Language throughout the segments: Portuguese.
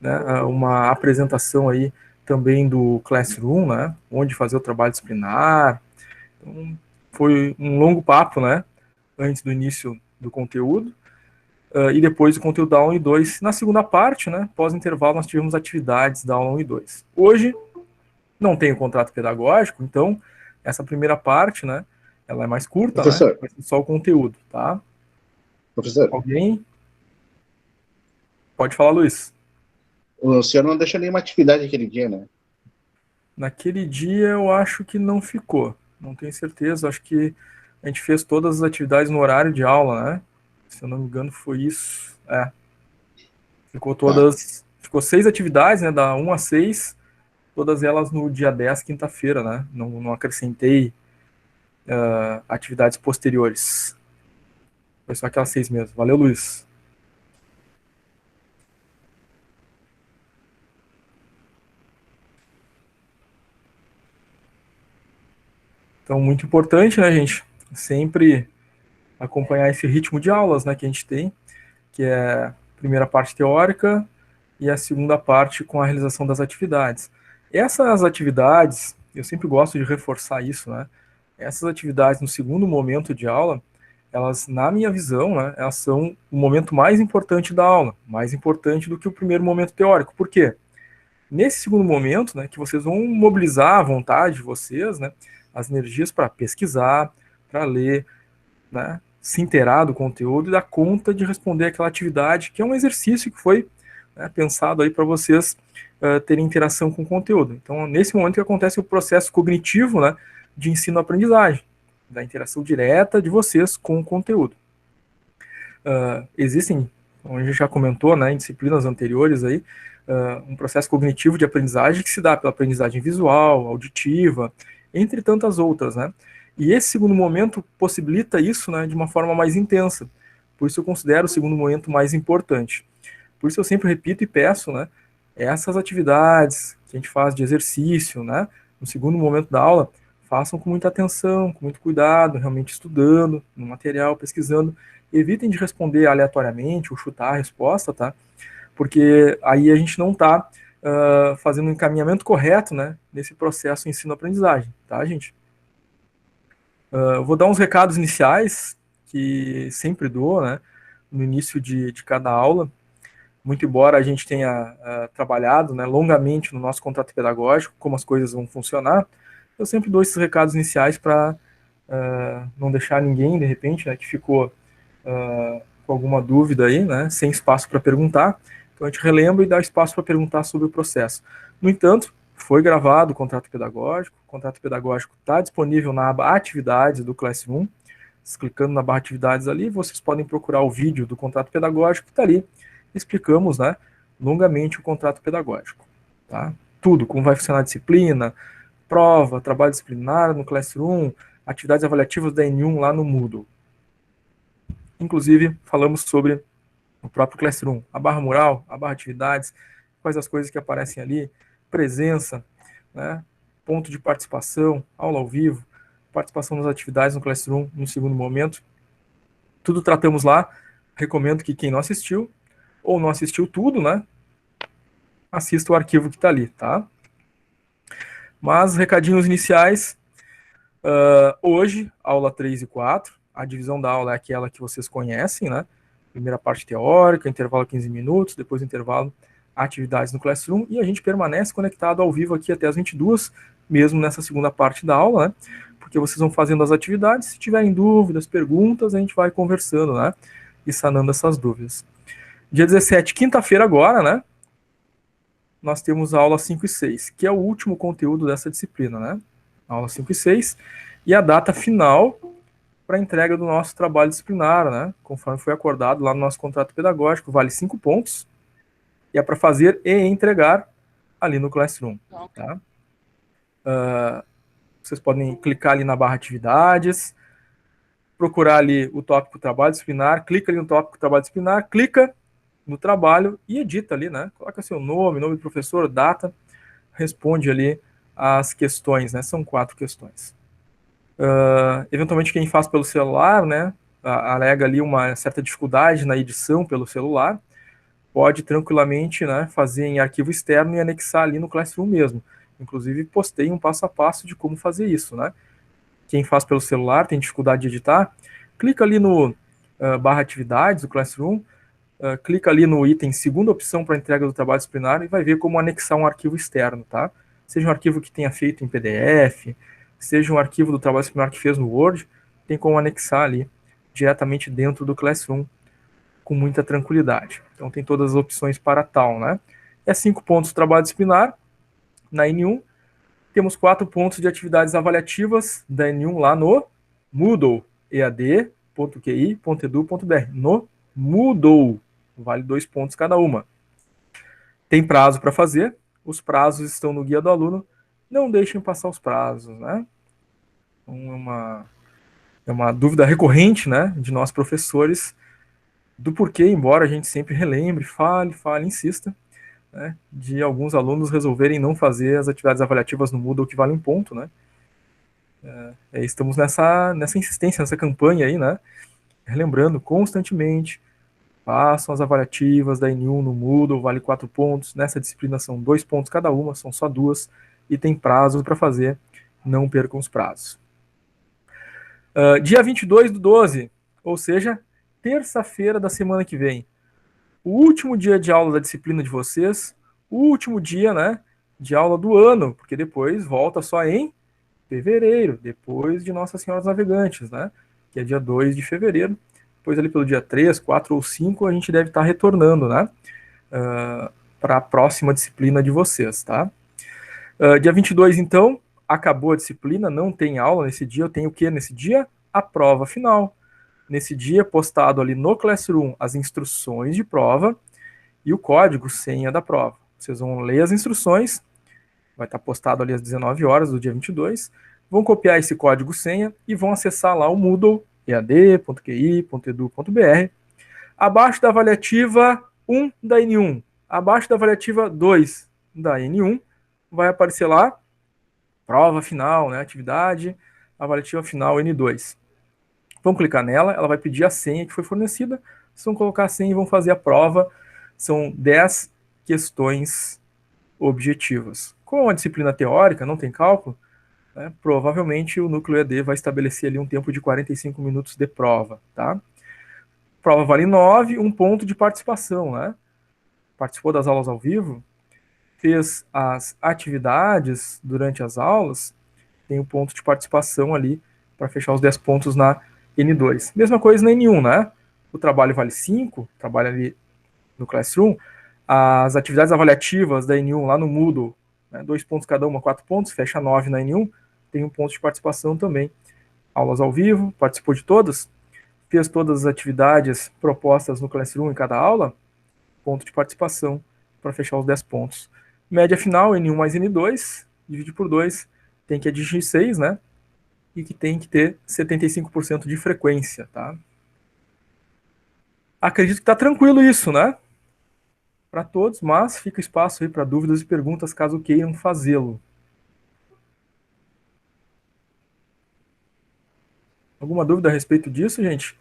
né, uma apresentação aí também do Classroom, né, onde fazer o trabalho disciplinar. Então, foi um longo papo, né, antes do início do conteúdo, e depois o conteúdo da aula 1 e 2. Na segunda parte, né, pós-intervalo, nós tivemos atividades da aula 1 e 2. Hoje, não tem o contrato pedagógico, então, essa primeira parte, né, ela é mais curta, né, Professor, vai ser só o conteúdo, tá? professor, Alguém? Pode falar, Luiz. o senhor não deixou nenhuma atividade aquele dia, né? Naquele dia eu acho que não ficou. Não tenho certeza. Acho que a gente fez todas as atividades no horário de aula, né? Se eu não me engano, foi isso. Ficou Tá. todas. Ficou 6 atividades, né? Da 1 a 6, todas elas no dia 10, quinta-feira, né? Não acrescentei atividades posteriores. Foi só aquelas 6 mesmo. Valeu, Luiz. Então, muito importante, né, gente? Sempre acompanhar esse ritmo de aulas, né, que a gente tem, que é a primeira parte teórica e a segunda parte com a realização das atividades. Essas atividades, eu sempre gosto de reforçar isso, né? Essas atividades no segundo momento de aula, elas, na minha visão, né, elas são o momento mais importante da aula, mais importante do que o primeiro momento teórico. Por quê? Nesse segundo momento, né, que vocês vão mobilizar a vontade de vocês, né, as energias para pesquisar, para ler, né, se inteirar do conteúdo e dar conta de responder aquela atividade, que é um exercício que foi, né, pensado aí para vocês terem interação com o conteúdo. Então, nesse momento que acontece o processo cognitivo, né, de ensino-aprendizagem, da interação direta de vocês com o conteúdo. Existem, como a gente já comentou, né, em disciplinas anteriores aí, um processo cognitivo de aprendizagem que se dá pela aprendizagem visual, auditiva, entre tantas outras, né? E esse segundo momento possibilita isso, né, de uma forma mais intensa. Por isso eu considero o segundo momento mais importante. Por isso eu sempre repito e peço, né, essas atividades que a gente faz de exercício, né, no segundo momento da aula, façam com muita atenção, com muito cuidado, realmente estudando no material, pesquisando. Evitem de responder aleatoriamente ou chutar a resposta, tá? Porque aí a gente não está fazendo um encaminhamento correto, né, nesse processo ensino-aprendizagem, tá, gente? Eu vou dar uns recados iniciais que sempre dou, né, no início de cada aula. Muito embora a gente tenha trabalhado, né, longamente no nosso contrato pedagógico, como as coisas vão funcionar, eu sempre dou esses recados iniciais para não deixar ninguém, de repente, né, que ficou com alguma dúvida aí, né, sem espaço para perguntar. Então a gente relembra e dá espaço para perguntar sobre o processo. No entanto, foi gravado o contrato pedagógico está disponível na aba Atividades do Classroom. Clicando na barra Atividades ali, vocês podem procurar o vídeo do contrato pedagógico que está ali. Explicamos, né, longamente o contrato pedagógico. Tá? Tudo, como vai funcionar a disciplina, prova, trabalho disciplinar no Classroom, atividades avaliativas da N1 lá no Moodle. Inclusive, falamos sobre o próprio Classroom, a barra mural, a barra atividades, quais as coisas que aparecem ali, presença, né, ponto de participação, aula ao vivo, participação nas atividades no Classroom no segundo momento. Tudo tratamos lá. Recomendo que quem não assistiu, ou não assistiu tudo, né, assista o arquivo que está ali, tá? Mas, recadinhos iniciais, hoje, aula 3 e 4, a divisão da aula é aquela que vocês conhecem, né? Primeira parte teórica, intervalo 15 minutos, depois intervalo atividades no Classroom, e a gente permanece conectado ao vivo aqui até as 22, mesmo nessa segunda parte da aula, né? Porque vocês vão fazendo as atividades, se tiverem dúvidas, perguntas, a gente vai conversando, né? E sanando essas dúvidas. Dia 17, quinta-feira agora, né? Nós temos a aula 5 e 6, que é o último conteúdo dessa disciplina, né? Aula 5 e 6, e a data final para a entrega do nosso trabalho disciplinar, né? Conforme foi acordado lá no nosso contrato pedagógico, vale 5 pontos, e é para fazer e entregar ali no Classroom, tá? Vocês podem clicar ali na barra atividades, procurar ali o tópico trabalho disciplinar, clica ali no tópico trabalho disciplinar, clica no trabalho e edita ali, né? Coloca seu nome, nome do professor, data, responde ali as questões, né? São 4 questões. Eventualmente quem faz pelo celular, né? Alega ali uma certa dificuldade na edição pelo celular. pode tranquilamente, né, fazer em arquivo externo e anexar ali no Classroom mesmo. Inclusive, postei um passo a passo de como fazer isso, né? Quem faz pelo celular, tem dificuldade de editar, clica ali no barra atividades do Classroom, clica ali no item segunda opção para entrega do trabalho disciplinar e vai ver como anexar um arquivo externo, tá? Seja um arquivo que tenha feito em PDF, seja um arquivo do trabalho disciplinar que fez no Word, tem como anexar ali diretamente dentro do Classroom com muita tranquilidade. Então tem todas as opções para tal, né? É 5 pontos de trabalho disciplinar na N1. Temos 4 pontos de atividades avaliativas da N1 lá no Moodle, ead.qi.edu.br. No Moodle, vale 2 pontos cada uma. Tem prazo para fazer, os prazos estão no guia do aluno, não deixem passar os prazos, né? É uma dúvida recorrente, né, de nós professores, do porquê, embora a gente sempre relembre, fale, insista, né, de alguns alunos resolverem não fazer as atividades avaliativas no Moodle que valem ponto, né? Estamos nessa insistência, nessa campanha aí, né? Relembrando constantemente, façam as avaliativas da N1 no Moodle, vale 4 pontos, nessa disciplina são 2 pontos cada uma, são só 2, e tem prazo para fazer, não percam os prazos. Dia 22/12, ou seja, terça-feira da semana que vem, o último dia de aula da disciplina de vocês, o último dia, né, de aula do ano, porque depois volta só em fevereiro, depois de Nossa Senhora dos Navegantes, né, que é dia 2 de fevereiro, depois ali pelo dia 3, 4 ou 5, a gente deve estar retornando, né, para a próxima disciplina de vocês, tá? Dia 22, então, acabou a disciplina, não tem aula nesse dia, eu tenho o que nesse dia? A prova final. Nesse dia, postado ali no Classroom as instruções de prova e o código senha da prova. Vocês vão ler as instruções, vai estar postado ali às 19 horas do dia 22, vão copiar esse código senha e vão acessar lá o Moodle, ead.qi.edu.br, abaixo da avaliativa 1 da N1, abaixo da avaliativa 2 da N1, vai aparecer lá, prova final, né, atividade, avaliativa final N2. Vão clicar nela, ela vai pedir a senha que foi fornecida, vocês vão colocar a senha e vão fazer a prova. São 10 questões objetivas. Como é uma disciplina teórica, não tem cálculo, né, provavelmente o núcleo EAD vai estabelecer ali um tempo de 45 minutos de prova, tá? Prova vale 9, um ponto de participação, né? Participou das aulas ao vivo, fez as atividades durante as aulas, tem um ponto de participação ali para fechar os 10 pontos na N2. Mesma coisa na N1, né? O trabalho vale 5, trabalho ali no Classroom. As atividades avaliativas da N1 lá no Moodle, né, 2 pontos cada uma, 4 pontos, fecha 9 na N1, tem um ponto de participação também. Aulas ao vivo, participou de todas, fez todas as atividades propostas no Classroom em cada aula, ponto de participação para fechar os 10 pontos. Média final, N1 mais N2, divide por 2, tem que atingir 6, né? E que tem que ter 75% de frequência, tá? Acredito que tá tranquilo isso, né? Para todos, mas fica espaço aí para dúvidas e perguntas caso queiram fazê-lo. Alguma dúvida a respeito disso, gente?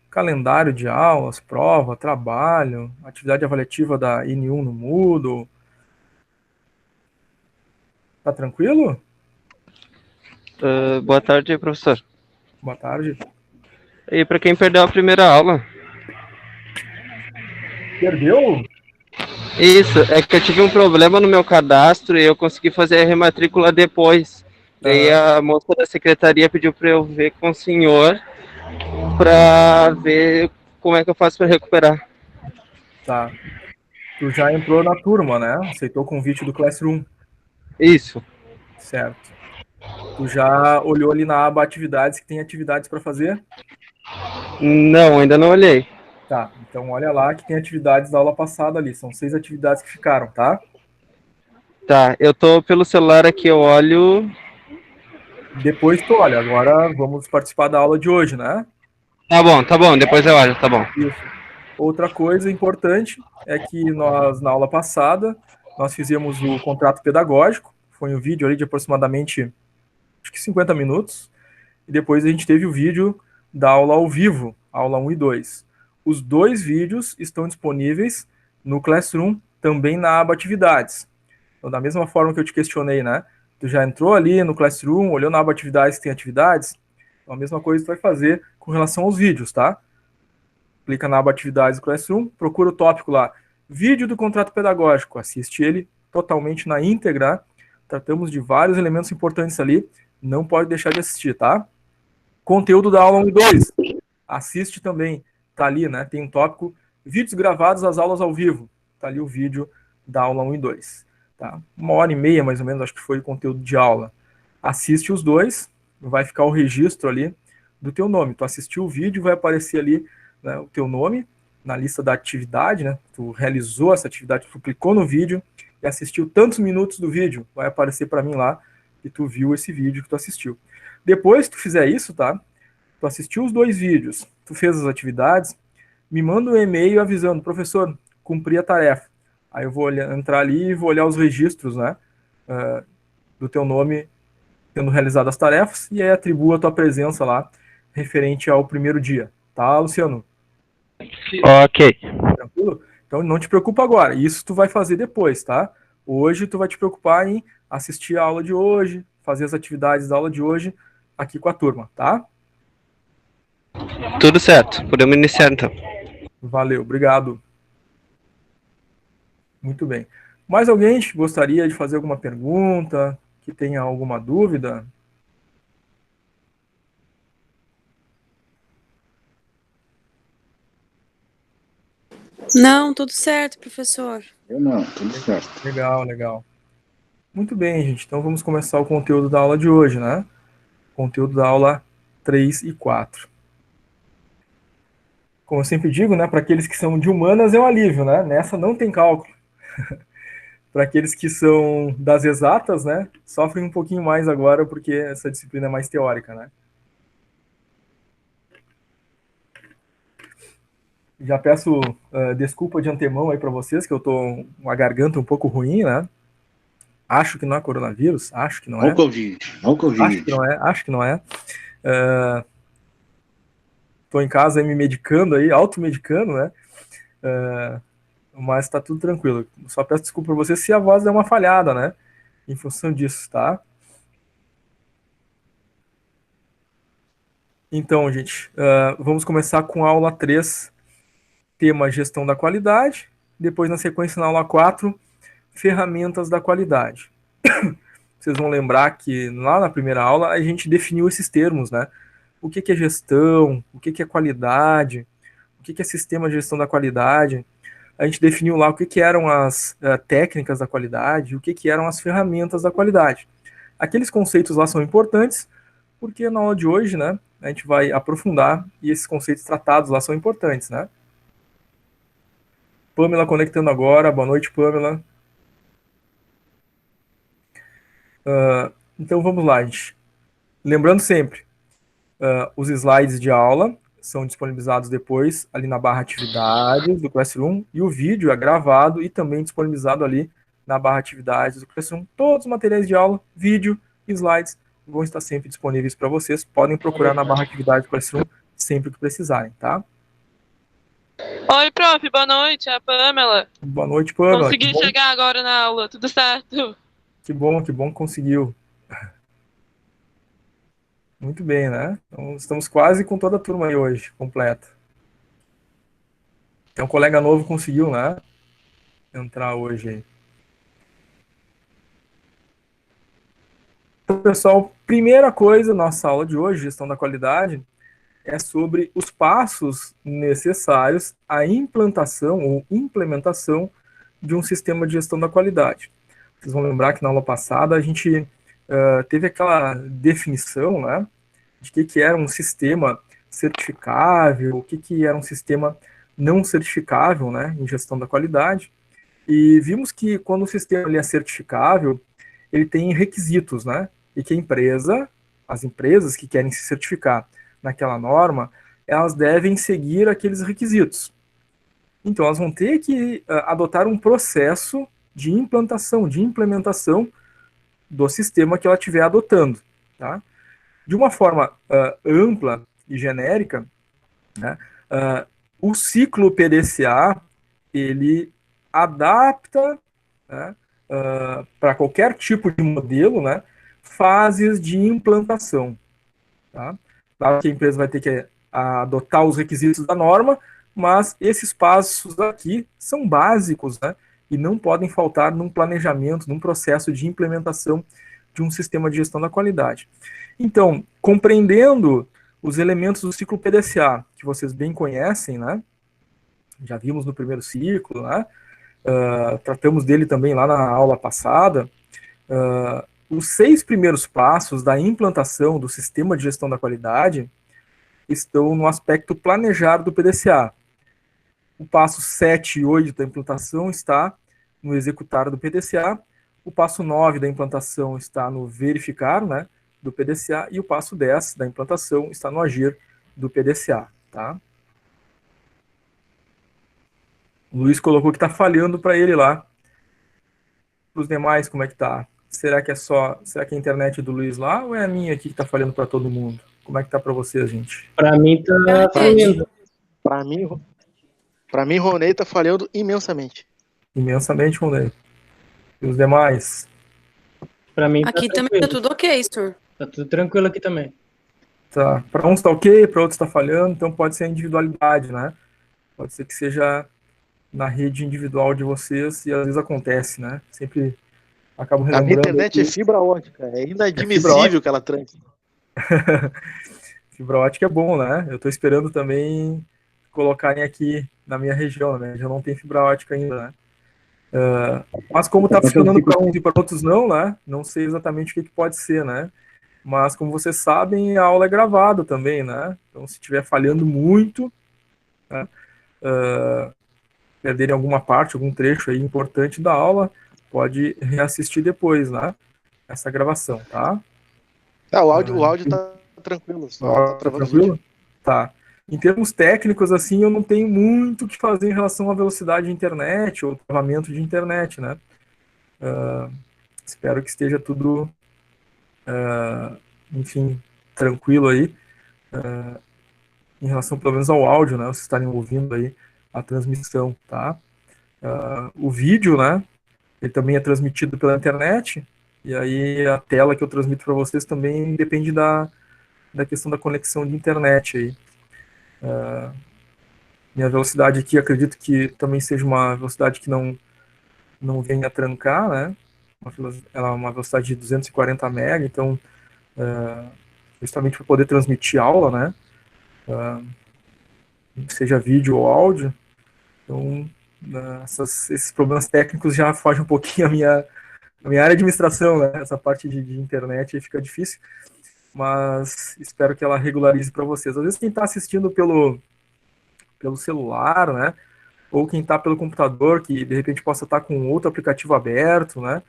Calendário de aulas, prova, trabalho, atividade avaliativa da N1 no Moodle. Tá tranquilo? Boa tarde, professor. Boa tarde. E para quem perdeu a primeira aula? Perdeu? Isso, é que eu tive um problema no meu cadastro e eu consegui fazer a rematrícula depois. Daí a moça da secretaria pediu para eu ver com o senhor para ver como é que eu faço para recuperar. Tá. Tu já entrou na turma, né? Aceitou o convite do Classroom. Isso. Certo. Tu já olhou ali na aba atividades, que tem atividades para fazer? Não, ainda não olhei. Tá, então olha lá que tem atividades da aula passada ali. São 6 atividades que ficaram, tá? Tá, eu tô pelo celular aqui, eu olho. Depois tu olha. Agora vamos participar da aula de hoje, né? Tá bom, depois eu olho, tá bom. Isso. Outra coisa importante é que nós, na aula passada, nós fizemos o contrato pedagógico. Foi um vídeo ali de aproximadamente, acho que 50 minutos. E depois a gente teve o vídeo da aula ao vivo, aula 1 e 2. Os 2 vídeos estão disponíveis no Classroom, também na aba Atividades. Então, da mesma forma que eu te questionei, né? Tu já entrou ali no Classroom, olhou na aba Atividades, tem atividades? Então, a mesma coisa tu vai fazer com relação aos vídeos, tá? Clica na aba Atividades do Classroom, procura o tópico lá, vídeo do contrato pedagógico, assiste ele totalmente na íntegra. Tratamos de vários elementos importantes ali, não pode deixar de assistir, tá? Conteúdo da aula 1 e 2, assiste também, tá ali, né? Tem um tópico, vídeos gravados das aulas ao vivo, tá ali o vídeo da aula 1 e 2, tá? 1h30, mais ou menos, acho que foi o conteúdo de aula. Assiste os dois, vai ficar o registro ali do teu nome. Tu assistiu o vídeo, vai aparecer ali, né, o teu nome na lista da atividade, né? Tu realizou essa atividade, tu clicou no vídeo e assistiu tantos minutos do vídeo, vai aparecer para mim lá que tu viu esse vídeo que tu assistiu. Depois que tu fizer isso, tá? Tu assistiu os 2 vídeos, tu fez as atividades, me manda um e-mail avisando, professor, cumpri a tarefa. Aí eu vou entrar ali e vou olhar os registros, né, do teu nome tendo realizado as tarefas, e aí atribua a tua presença lá, referente ao primeiro dia. Tá, Luciano? Ok. Tranquilo? Então não te preocupa agora, isso tu vai fazer depois, tá? Hoje tu vai te preocupar em assistir a aula de hoje, fazer as atividades da aula de hoje aqui com a turma, tá? Tudo certo. Podemos iniciar então. Valeu, obrigado. Muito bem. Mais alguém gostaria de fazer alguma pergunta, que tenha alguma dúvida? Não, tudo certo, professor. Eu não, tudo certo. Legal, legal. Muito bem, gente. Então vamos começar o conteúdo da aula de hoje, né? Conteúdo da aula 3 e 4. Como eu sempre digo, né, para aqueles que são de humanas é um alívio, né? Nessa não tem cálculo. Para aqueles que são das exatas, né, sofrem um pouquinho mais agora porque essa disciplina é mais teórica, né? Já peço desculpa de antemão aí para vocês, que eu tô com a garganta um pouco ruim, né? Acho que não é coronavírus, acho que não é. Não Covid, não Covid. Acho que não é, acho que não é. Tô em casa aí me medicando aí, automedicando, né? Mas tá tudo tranquilo. Só peço desculpa para vocês se a voz der uma falhada, né? Em função disso, tá? Então, gente, vamos começar com a aula 3, tema gestão da qualidade. Depois, na sequência, na aula 4, ferramentas da qualidade. Vocês vão lembrar que lá na primeira aula a gente definiu esses termos, né? O que é gestão, o que é qualidade, o que é sistema de gestão da qualidade. A gente definiu lá o que eram as técnicas da qualidade, o que eram as ferramentas da qualidade. Aqueles conceitos lá são importantes, porque na aula de hoje, né, a gente vai aprofundar e esses conceitos tratados lá são importantes, né? Pamela conectando agora, boa noite, Pamela. Então vamos lá, gente. Lembrando sempre, os slides de aula são disponibilizados depois ali na barra atividades do Classroom, e o vídeo é gravado e também disponibilizado ali na barra atividades do Classroom. Todos os materiais de aula, vídeo e slides vão estar sempre disponíveis para vocês. Podem procurar na barra atividades do Classroom sempre que precisarem, tá? Oi, prof, boa noite, é a Pamela. Boa noite, Pamela. Consegui chegar agora na aula, tudo certo? Que bom que conseguiu. Muito bem, né? Então, estamos quase com toda a turma aí hoje, completa. Então, um colega novo conseguiu, né? Entrar hoje aí. Então, pessoal, primeira coisa, nossa aula de hoje, gestão da qualidade, é sobre os passos necessários à implantação ou implementação de um sistema de gestão da qualidade. Vocês vão lembrar que na aula passada a gente teve aquela definição, né, de que era um sistema certificável, o que era um sistema não certificável, né, em gestão da qualidade. E vimos que quando o sistema ele é certificável, ele tem requisitos, né, e que as empresas que querem se certificar naquela norma, elas devem seguir aqueles requisitos. Então, elas vão ter que adotar um processo de implantação, de implementação do sistema que ela estiver adotando, tá? De uma forma ampla e genérica, né, o ciclo PDCA, ele adapta, né, para qualquer tipo de modelo, né, fases de implantação. Tá? Claro que a empresa vai ter que adotar os requisitos da norma, mas esses passos aqui são básicos, né, e não podem faltar num planejamento, num processo de implementação de um sistema de gestão da qualidade. Então, compreendendo os elementos do ciclo PDCA, que vocês bem conhecem, né, já vimos no primeiro ciclo, né, tratamos dele também lá na aula passada, os 6 primeiros passos da implantação do sistema de gestão da qualidade estão no aspecto planejar do PDCA. O passo 7 e 8 da implantação está no executar do PDCA, o passo 9 da implantação está no verificar, né, do PDCA, e o passo 10 da implantação está no agir do PDCA. Tá? O Luiz colocou que está falhando para ele lá. Para os demais, como é que tá? Será que é a internet do Luiz lá ou é a minha aqui que está falhando para todo mundo? Como é que tá para vocês, gente? Para mim tá falhando. Para mim, Ronei tá falhando imensamente. Imensamente, Ronei. E os demais? Para mim Aqui tá também tá tudo ok, senhor. Tá tudo tranquilo aqui também. Tá. Para uns está ok, para outros está falhando, então pode ser a individualidade, né? Pode ser que seja na rede individual de vocês e às vezes acontece, né? Sempre acabo A relembrando. minha internet aqui. é fibra ótica. É inadmissível que ela tranque. Fibra ótica é bom, né? Eu estou esperando também colocarem aqui na minha região, né? Já não tem fibra ótica ainda, né? Mas como está funcionando para uns e para outros não, né? Não sei exatamente o que pode ser, né? Mas como vocês sabem, a aula é gravada também, né? Então se estiver falhando muito, né? Perderem alguma parte, algum trecho aí importante da aula, pode reassistir depois, né? Essa gravação, tá? O áudio tá tranquilo. Só tá travando o vídeo. Tá. Em termos técnicos, assim, eu não tenho muito o que fazer em relação à velocidade de internet ou travamento de internet, né? Espero que esteja tudo, enfim, tranquilo aí, em relação, pelo menos, ao áudio, né? Vocês estarem ouvindo aí a transmissão, tá? O vídeo, né? Ele também é transmitido pela internet, e aí a tela que eu transmito para vocês também depende da questão da conexão de internet aí. Minha velocidade aqui, acredito que também seja uma velocidade que não venha a trancar, né? Ela é uma velocidade de 240 MB, então, justamente para poder transmitir aula, né? Seja vídeo ou áudio. Então, esses problemas técnicos já fogem um pouquinho a minha área de administração, né? Essa parte de internet aí fica difícil, mas espero que ela regularize para vocês. Às vezes quem está assistindo pelo celular, né? Ou quem está pelo computador, que de repente possa estar com outro aplicativo aberto, né?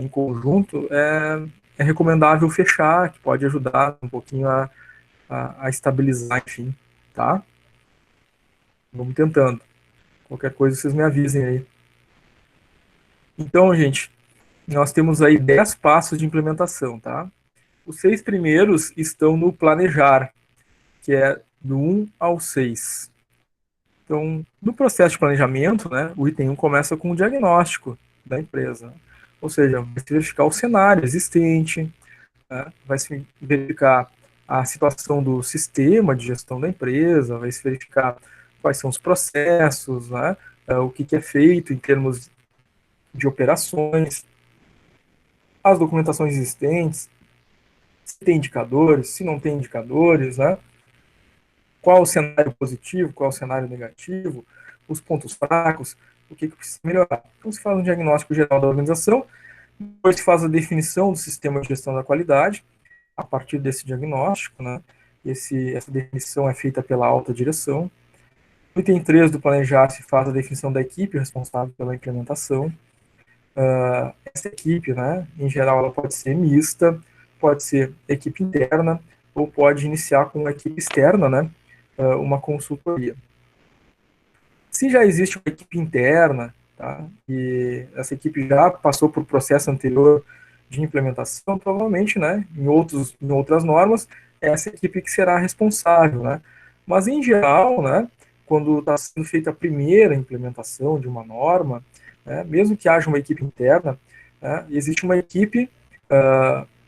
Em conjunto, é recomendável fechar, que pode ajudar um pouquinho a estabilizar, enfim, tá? Vamos tentando. Qualquer coisa vocês me avisem aí. Então, gente, nós temos aí 10 passos de implementação, tá? Os 6 primeiros estão no planejar, que é do 1 ao 6. Então, no processo de planejamento, né, o item 1 começa com o diagnóstico da empresa. Ou seja, vai se verificar o cenário existente, né, vai se verificar a situação do sistema de gestão da empresa, vai se verificar quais são os processos, né, o que é feito em termos de operações, as documentações existentes, se tem indicadores, se não tem indicadores, né, qual o cenário positivo, qual o cenário negativo, os pontos fracos, o que precisa melhorar. Então se faz um diagnóstico geral da organização, depois se faz a definição do sistema de gestão da qualidade, a partir desse diagnóstico, né, essa definição é feita pela alta direção. No item 3 do planejar se faz a definição da equipe responsável pela implementação. Essa equipe, né, em geral, ela pode ser mista, pode ser equipe interna, ou pode iniciar com uma equipe externa, né, uma consultoria. Se já existe uma equipe interna, tá, e essa equipe já passou por processo anterior de implementação, provavelmente, né, em outras normas, é essa equipe que será responsável, né. Mas, em geral, né, quando está sendo feita a primeira implementação de uma norma, né, mesmo que haja uma equipe interna, né, existe uma equipe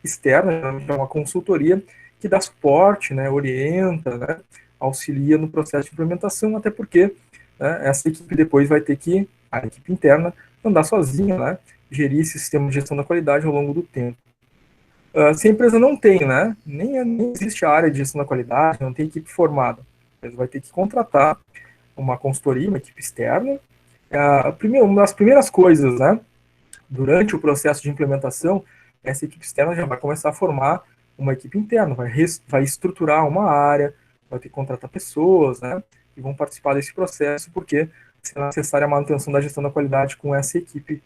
externa, geralmente é uma consultoria, que dá suporte, né, orienta, né, auxilia no processo de implementação, até porque, né, essa equipe depois vai ter que, a equipe interna, andar sozinha, né, gerir esse sistema de gestão da qualidade ao longo do tempo. Se a empresa não tem, né, nem existe a área de gestão da qualidade, não tem equipe formada, a empresa vai ter que contratar uma consultoria, uma equipe externa. Uma das primeiras coisas, né, durante o processo de implementação, essa equipe externa já vai começar a formar uma equipe interna, vai estruturar uma área, vai ter que contratar pessoas, né, que vão participar desse processo, porque será necessária a manutenção da gestão da qualidade com essa equipe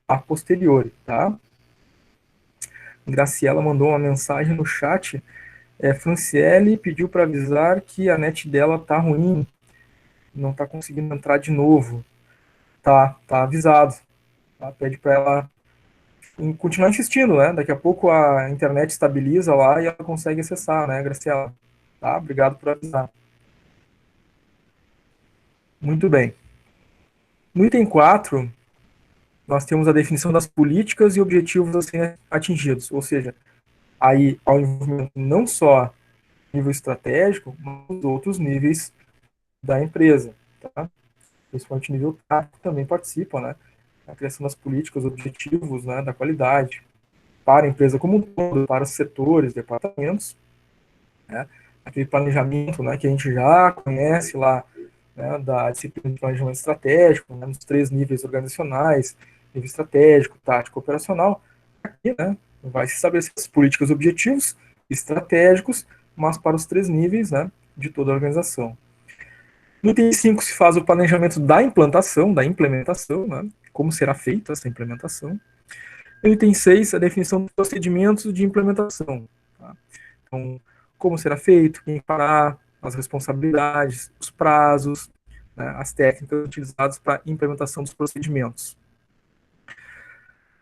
a posteriori, tá? Graciela mandou uma mensagem no chat, Franciele pediu para avisar que a net dela tá ruim, não tá conseguindo entrar de novo. Tá avisado. Tá? Pede para ela continuar insistindo, né? Daqui a pouco a internet estabiliza lá e ela consegue acessar, né, Graciela? Tá? Obrigado por avisar. Muito bem. No item 4, nós temos a definição das políticas e objetivos a serem atingidos, ou seja, aí ao envolvimento não só nível estratégico, mas os outros níveis da empresa, tá? Principalmente nível tático também participa, né? A criação das políticas, objetivos, né, da qualidade para a empresa como um todo, para os setores, departamentos, né? Aquele planejamento, né, que a gente já conhece lá, né, da disciplina de planejamento estratégico, né, nos 3 níveis organizacionais, nível estratégico, tático, operacional. Aqui, né, vai se estabelecer as políticas e objetivos estratégicos, mas para os 3 níveis, né, de toda a organização. No item 5 se faz o planejamento da implantação, da implementação, né, como será feita essa implementação. No item 6, a definição dos procedimentos de implementação. Tá? Então, como será feito, quem fará, as responsabilidades, os prazos, né, as técnicas utilizadas para a implementação dos procedimentos.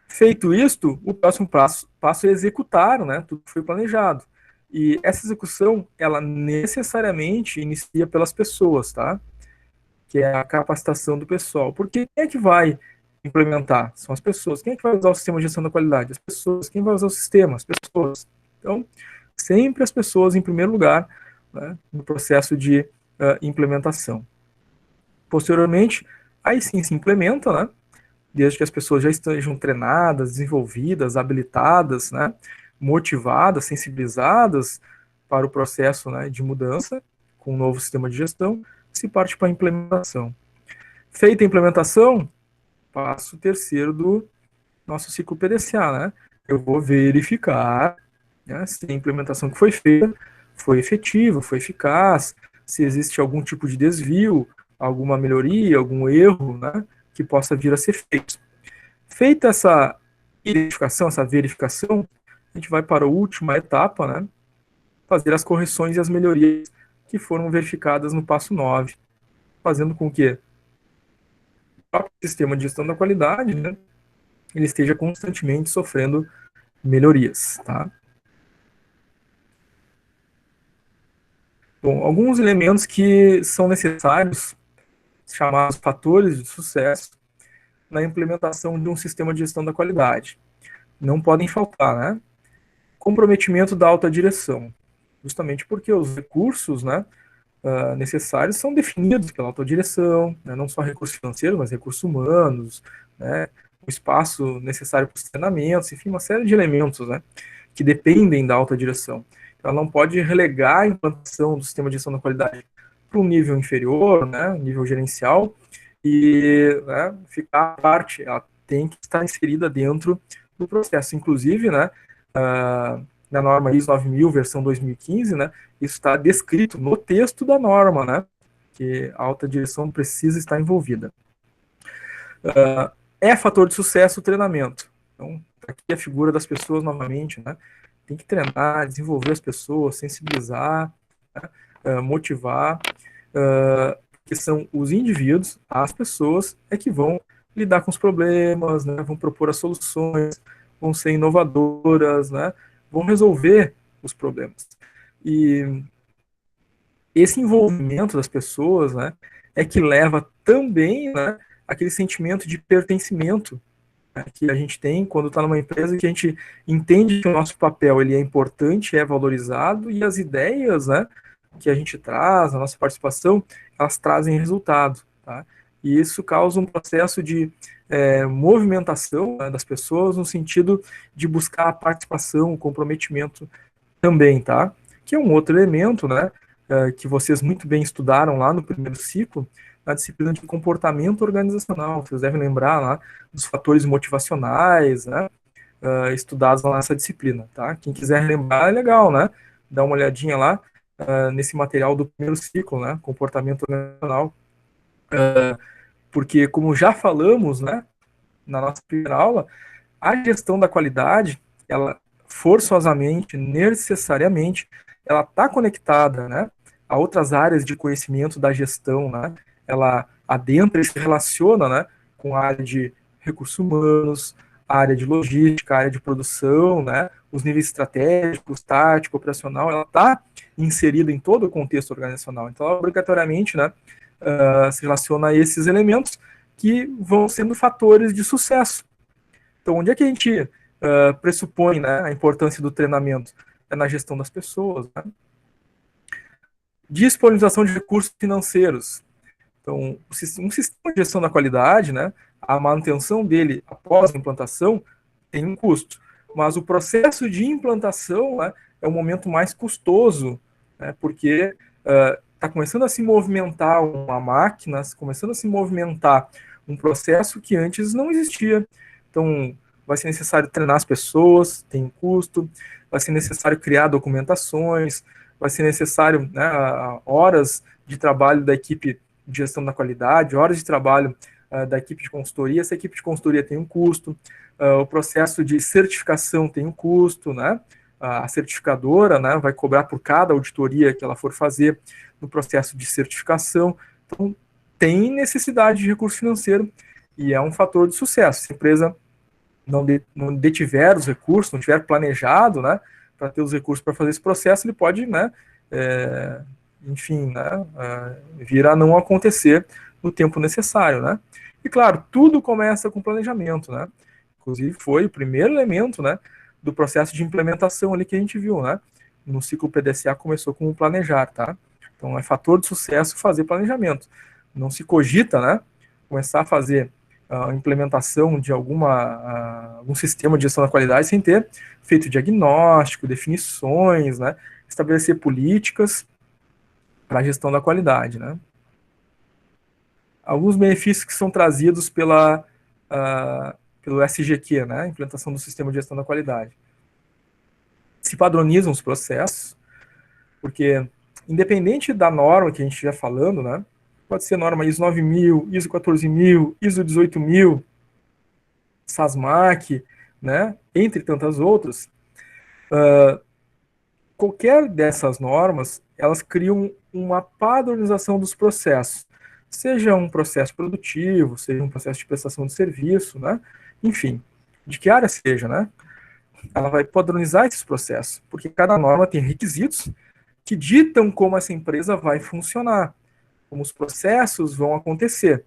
Feito isto, o próximo passo é executar, né, tudo que foi planejado. E essa execução, ela necessariamente inicia pelas pessoas, tá? Que é a capacitação do pessoal. Porque quem é que vai implementar? São as pessoas. Quem é que vai usar o sistema de gestão da qualidade? As pessoas. Quem vai usar o sistema? As pessoas. Então, sempre as pessoas em primeiro lugar, né, no processo de implementação. Posteriormente, aí sim se implementa, né? Desde que as pessoas já estejam treinadas, desenvolvidas, habilitadas, né, motivadas, sensibilizadas para o processo, né, de mudança com um novo sistema de gestão, se parte para a implementação. Feita a implementação, passo terceiro do nosso ciclo PDCA, né? Eu vou verificar, né, se a implementação que foi feita foi efetiva, foi eficaz, se existe algum tipo de desvio, alguma melhoria, algum erro, né, que possa vir a ser feito. Feita essa identificação, essa verificação, a gente vai para a última etapa, né, fazer as correções e as melhorias que foram verificadas no passo 9, fazendo com que o próprio sistema de gestão da qualidade, né, ele esteja constantemente sofrendo melhorias, tá? Bom, alguns elementos que são necessários, chamados fatores de sucesso, na implementação de um sistema de gestão da qualidade. Não podem faltar, né? Comprometimento da alta direção, justamente porque os recursos, né, necessários são definidos pela alta direção, né, não só recursos financeiros, mas recursos humanos, né, o espaço necessário para os treinamentos, enfim, uma série de elementos, né, que dependem da alta direção. Então, ela não pode relegar a implantação do sistema de gestão da qualidade para um nível inferior, né, nível gerencial, e, né, ficar à parte, ela tem que estar inserida dentro do processo. Inclusive, né, na norma ISO 9000, versão 2015, né, isso está descrito no texto da norma, né, que a alta direção precisa estar envolvida. É fator de sucesso o treinamento. Então, aqui a figura das pessoas novamente, né, tem que treinar, desenvolver as pessoas, sensibilizar, né, motivar, que são os indivíduos, as pessoas, que vão lidar com os problemas, né, vão propor as soluções, vão ser inovadoras, né, vão resolver os problemas. E esse envolvimento das pessoas, né, é que leva também, né, aquele sentimento de pertencimento, né, que a gente tem quando está numa empresa, que a gente entende que o nosso papel ele é importante, é valorizado, e as ideias, né, que a gente traz, a nossa participação, elas trazem resultado, tá? E isso causa um processo de movimentação, né, das pessoas no sentido de buscar a participação, o comprometimento também, tá? Que é um outro elemento, né, que vocês muito bem estudaram lá no primeiro ciclo, na disciplina de comportamento organizacional. Vocês devem lembrar lá dos fatores motivacionais, né, estudados lá nessa disciplina, tá? Quem quiser lembrar é legal, né? Dá uma olhadinha lá nesse material do primeiro ciclo, né, comportamento organizacional, porque como já falamos, né, na nossa primeira aula, a gestão da qualidade, ela forçosamente, necessariamente, ela está conectada, né, a outras áreas de conhecimento da gestão, né? Ela adentra e se relaciona, né, com a área de recursos humanos, a área de logística, a área de produção, né, os níveis estratégicos, tático, operacional, ela está inserida em todo o contexto organizacional. Então, ela, obrigatoriamente, né, se relaciona a esses elementos que vão sendo fatores de sucesso. Então, onde é que a gente pressupõe, né, a importância do treinamento? É na gestão das pessoas, né? Disponibilização de recursos financeiros. Então, um sistema de gestão da qualidade, né, a manutenção dele após a implantação tem um custo, mas o processo de implantação, né, é o momento mais custoso, né, porque está começando a se movimentar uma máquina, começando a se movimentar um processo que antes não existia. Então, vai ser necessário treinar as pessoas, tem um custo, vai ser necessário criar documentações, vai ser necessário, né, horas de trabalho da equipe de gestão da qualidade, horas de trabalho da equipe de consultoria. Essa equipe de consultoria tem um custo, o processo de certificação tem um custo, né? A certificadora, né, vai cobrar por cada auditoria que ela for fazer no processo de certificação. Então, tem necessidade de recurso financeiro e é um fator de sucesso. Se a empresa não detiver os recursos, não tiver planejado, né, para ter os recursos para fazer esse processo, ele pode, né, enfim, né, vir a não acontecer no tempo necessário, né. E claro, tudo começa com planejamento, né. Inclusive foi o primeiro elemento, né, do processo de implementação ali que a gente viu, né. No ciclo PDCA começou com o planejar, tá. Então é fator de sucesso fazer planejamento. Não se cogita, né, começar a fazer a implementação de algum sistema de gestão da qualidade sem ter feito diagnóstico, definições, né, estabelecer políticas para a gestão da qualidade, né. Alguns benefícios que são trazidos pelo SGQ, né, implementação do sistema de gestão da qualidade. Se padronizam os processos, porque independente da norma que a gente estiver falando, né, pode ser norma ISO 9000, ISO 14000, ISO 18000, SASMAC, né, entre tantas outras, qualquer dessas normas, elas criam uma padronização dos processos, seja um processo produtivo, seja um processo de prestação de serviço, né, enfim, de que área seja, né, ela vai padronizar esses processos, porque cada norma tem requisitos que ditam como essa empresa vai funcionar, como os processos vão acontecer.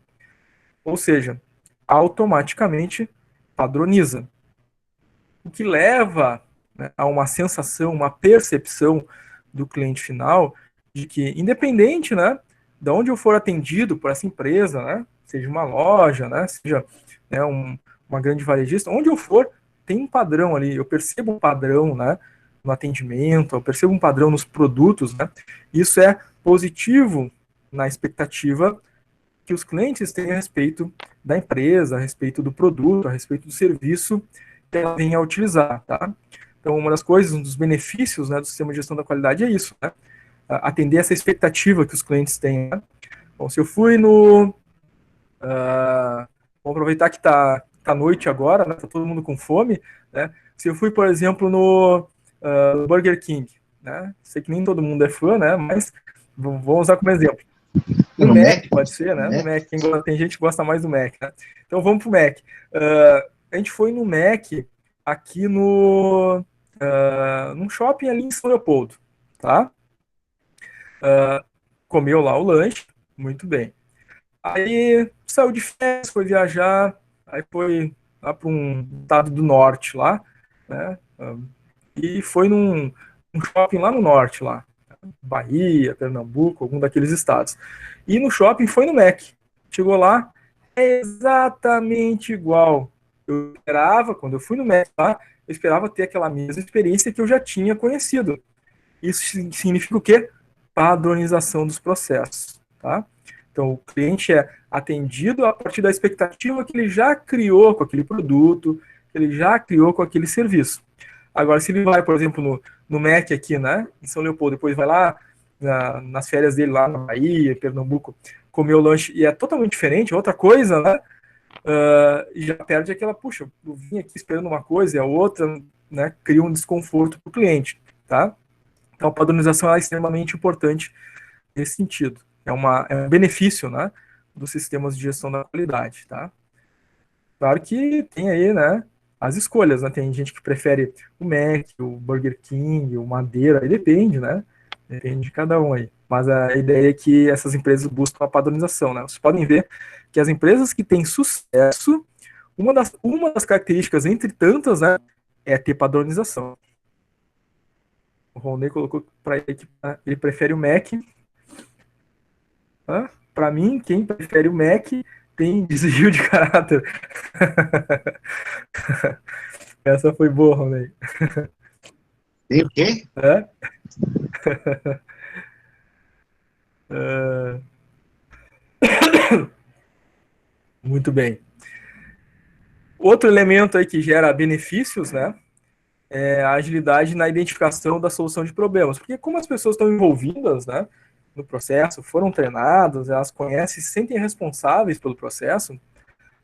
Ou seja, automaticamente padroniza. O que leva, né, a uma sensação, uma percepção do cliente final de que, independente, né, de onde eu for atendido por essa empresa, né, seja uma loja, né, seja, né, uma grande varejista, onde eu for, tem um padrão ali, eu percebo um padrão, né, no atendimento, eu percebo um padrão nos produtos, né, isso é positivo na expectativa que os clientes têm a respeito da empresa, a respeito do produto, a respeito do serviço que ela vem a utilizar, tá? Então, uma das coisas, um dos benefícios, né, do sistema de gestão da qualidade é isso, né? Atender essa expectativa que os clientes têm, né? Bom, se eu fui no... vamos aproveitar que tá noite agora, né? Tá todo mundo com fome, né? Se eu fui, por exemplo, no Burger King, né? Sei que nem todo mundo é fã, né? Mas vamos usar como exemplo. No Mac, pode ser, né? No Mac. Tem gente que gosta mais do Mac, né? Então vamos pro Mac. A gente foi no Mac aqui num shopping ali em São Leopoldo, tá? Comeu lá o lanche, muito bem. Aí saiu de férias, foi viajar, aí foi lá para um estado do norte lá, né? E foi num shopping lá no norte, lá, Bahia, Pernambuco, algum daqueles estados. E no shopping foi no Mac. Chegou lá, é exatamente igual. Eu esperava, quando eu fui no Mac lá, eu esperava ter aquela mesma experiência que eu já tinha conhecido. Isso significa o quê? Padronização dos processos, tá? Então, o cliente é atendido a partir da expectativa que ele já criou com aquele produto, que ele já criou com aquele serviço. Agora, se ele vai, por exemplo, no Mac aqui, né, em São Leopoldo, depois vai lá nas férias dele lá na Bahia, Pernambuco, comer o lanche e é totalmente diferente, outra coisa, né, já perde aquela, puxa, eu vim aqui esperando uma coisa e a outra, né, cria um desconforto para o cliente, tá? Então, a padronização é extremamente importante nesse sentido. É um benefício, né, dos sistemas de gestão da qualidade, tá? Claro que tem aí, né, as escolhas, né? Tem gente que prefere o Mac, o Burger King, o Madeira, aí depende, né? Depende de cada um aí. Mas a ideia é que essas empresas buscam a padronização, né? Vocês podem ver que as empresas que têm sucesso, uma das características, entre tantas, né, é ter padronização. O Roney colocou para ele que ele prefere o Mac. Para mim, quem prefere o Mac tem desvio de caráter. Essa foi boa, Roney. E o quê? Muito bem. Outro elemento aí que gera benefícios, né, é a agilidade na identificação da solução de problemas. Porque como as pessoas estão envolvidas, né, no processo, foram treinadas, elas conhecem, se sentem responsáveis pelo processo,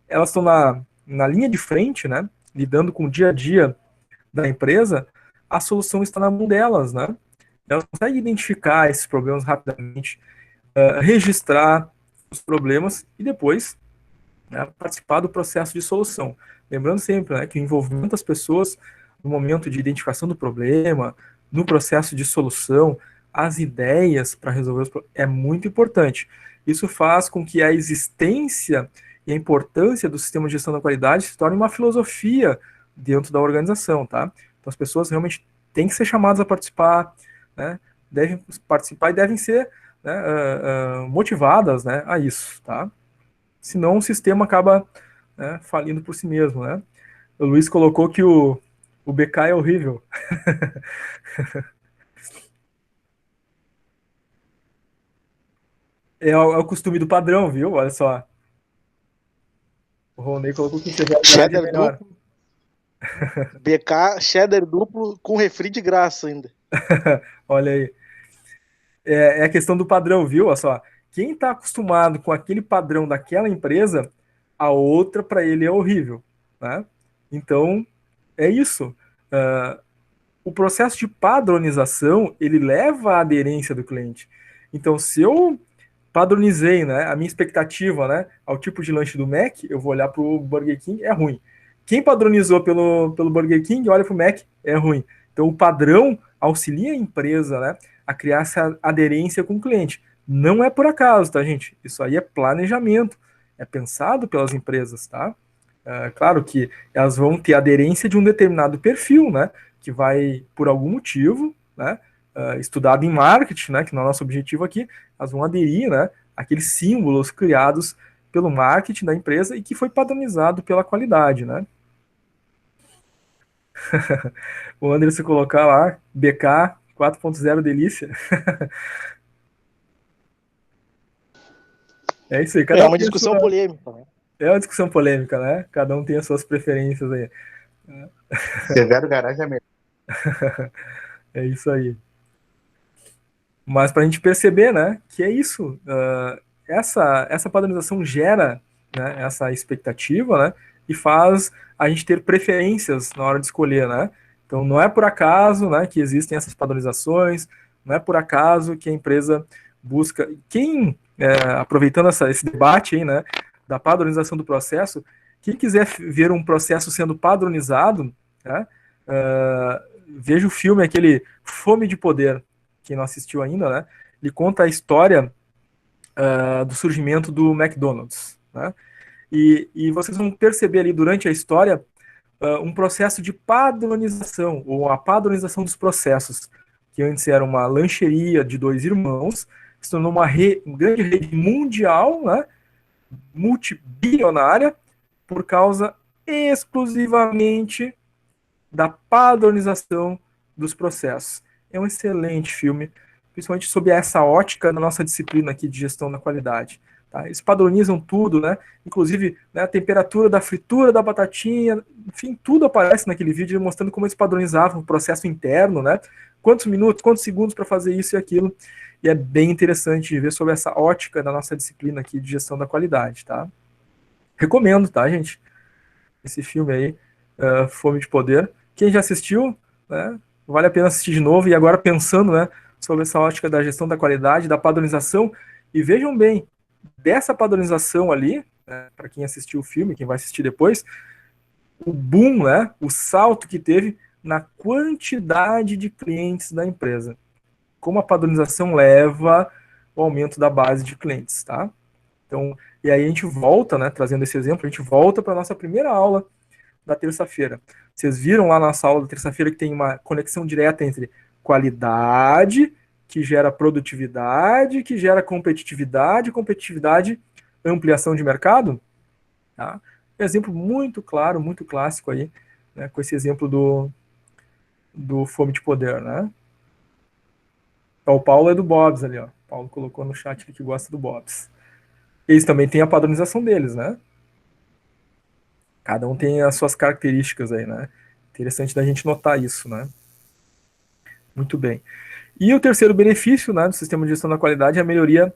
elas estão na linha de frente, né, lidando com o dia a dia da empresa, a solução está na mão delas, né? Elas conseguem identificar esses problemas rapidamente, registrar os problemas e depois, né, participar do processo de solução. Lembrando sempre, né, que o envolvimento das pessoas no momento de identificação do problema, no processo de solução, as ideias para resolver os problemas, é muito importante. Isso faz com que a existência e a importância do sistema de gestão da qualidade se torne uma filosofia dentro da organização, tá? Então as pessoas realmente têm que ser chamadas a participar, né? Devem participar e devem ser, né, motivadas, né, a isso, tá? Senão o sistema acaba, né, falindo por si mesmo, né? O Luiz colocou que o BK é horrível. É o costume do padrão, viu? Olha só. O Roney colocou que cheddar Cheddar é melhor. duplo. BK, cheddar duplo com refri de graça ainda. Olha aí. É a questão do padrão, viu? Olha só. Quem está acostumado com aquele padrão daquela empresa, a outra para ele é horrível, né? Então, é isso. O processo de padronização, ele leva à aderência do cliente. Então, se eu padronizei, né, a minha expectativa, né, ao tipo de lanche do Mac, eu vou olhar para o Burger King, é ruim. Quem padronizou pelo Burger King, olha para o Mac, é ruim. Então, o padrão auxilia a empresa, né, a criar essa aderência com o cliente. Não é por acaso, tá, gente? Isso aí é planejamento, é pensado pelas empresas, tá? Claro que elas vão ter aderência de um determinado perfil, né, que vai, por algum motivo, né, estudado em marketing, né, que não é o nosso objetivo aqui, elas vão aderir, né, àqueles símbolos criados pelo marketing da empresa e que foi padronizado pela qualidade, né. O Anderson colocar lá, BK 4.0 delícia. É isso aí. É uma discussão polêmica, né? É uma discussão polêmica, né? Cada um tem as suas preferências aí. Severo Garagem é melhor. É isso aí. Mas para a gente perceber, né, que é isso. Essa padronização gera, né, essa expectativa, né, e faz a gente ter preferências na hora de escolher, né? Então não é por acaso, né, que existem essas padronizações, não é por acaso que a empresa busca. Quem, aproveitando esse debate aí, né, da padronização do processo, quem quiser ver um processo sendo padronizado, né, veja o filme aquele Fome de Poder, quem não assistiu ainda, né? Ele conta a história do surgimento do McDonald's, né? E vocês vão perceber ali durante a história um processo de padronização, ou a padronização dos processos, que antes era uma lancheria de 2 irmãos, se tornou uma grande rede mundial, né, multibilionária, por causa exclusivamente da padronização dos processos. É um excelente filme, principalmente sob essa ótica da nossa disciplina aqui de gestão da qualidade. Tá? Eles padronizam tudo, né? Inclusive, né, a temperatura da fritura da batatinha, enfim, tudo aparece naquele vídeo mostrando como eles padronizavam o processo interno, né? Quantos minutos, quantos segundos para fazer isso e aquilo. E é bem interessante de ver sobre essa ótica da nossa disciplina aqui de gestão da qualidade, tá? Recomendo, tá, gente? Esse filme aí, Fome de Poder. Quem já assistiu, né, vale a pena assistir de novo. E agora pensando, né, sobre essa ótica da gestão da qualidade, da padronização. E vejam bem, dessa padronização ali, né, para quem assistiu o filme, quem vai assistir depois, o boom, né, o salto que teve na quantidade de clientes da empresa. Como a padronização leva ao aumento da base de clientes, tá? Então, e aí a gente volta, né, trazendo esse exemplo, a gente volta para a nossa primeira aula da terça-feira. Vocês viram lá na nossa aula da terça-feira que tem uma conexão direta entre qualidade, que gera produtividade, que gera competitividade, ampliação de mercado? Tá? Um exemplo muito claro, muito clássico aí, né, com esse exemplo do Fome de Poder, né? O Paulo é do Bob's ali, ó. O Paulo colocou no chat que gosta do Bob's. Eles também têm a padronização deles, né? Cada um tem as suas características aí, né? Interessante da gente notar isso, né? Muito bem. E o terceiro benefício, né, do sistema de gestão da qualidade é a melhoria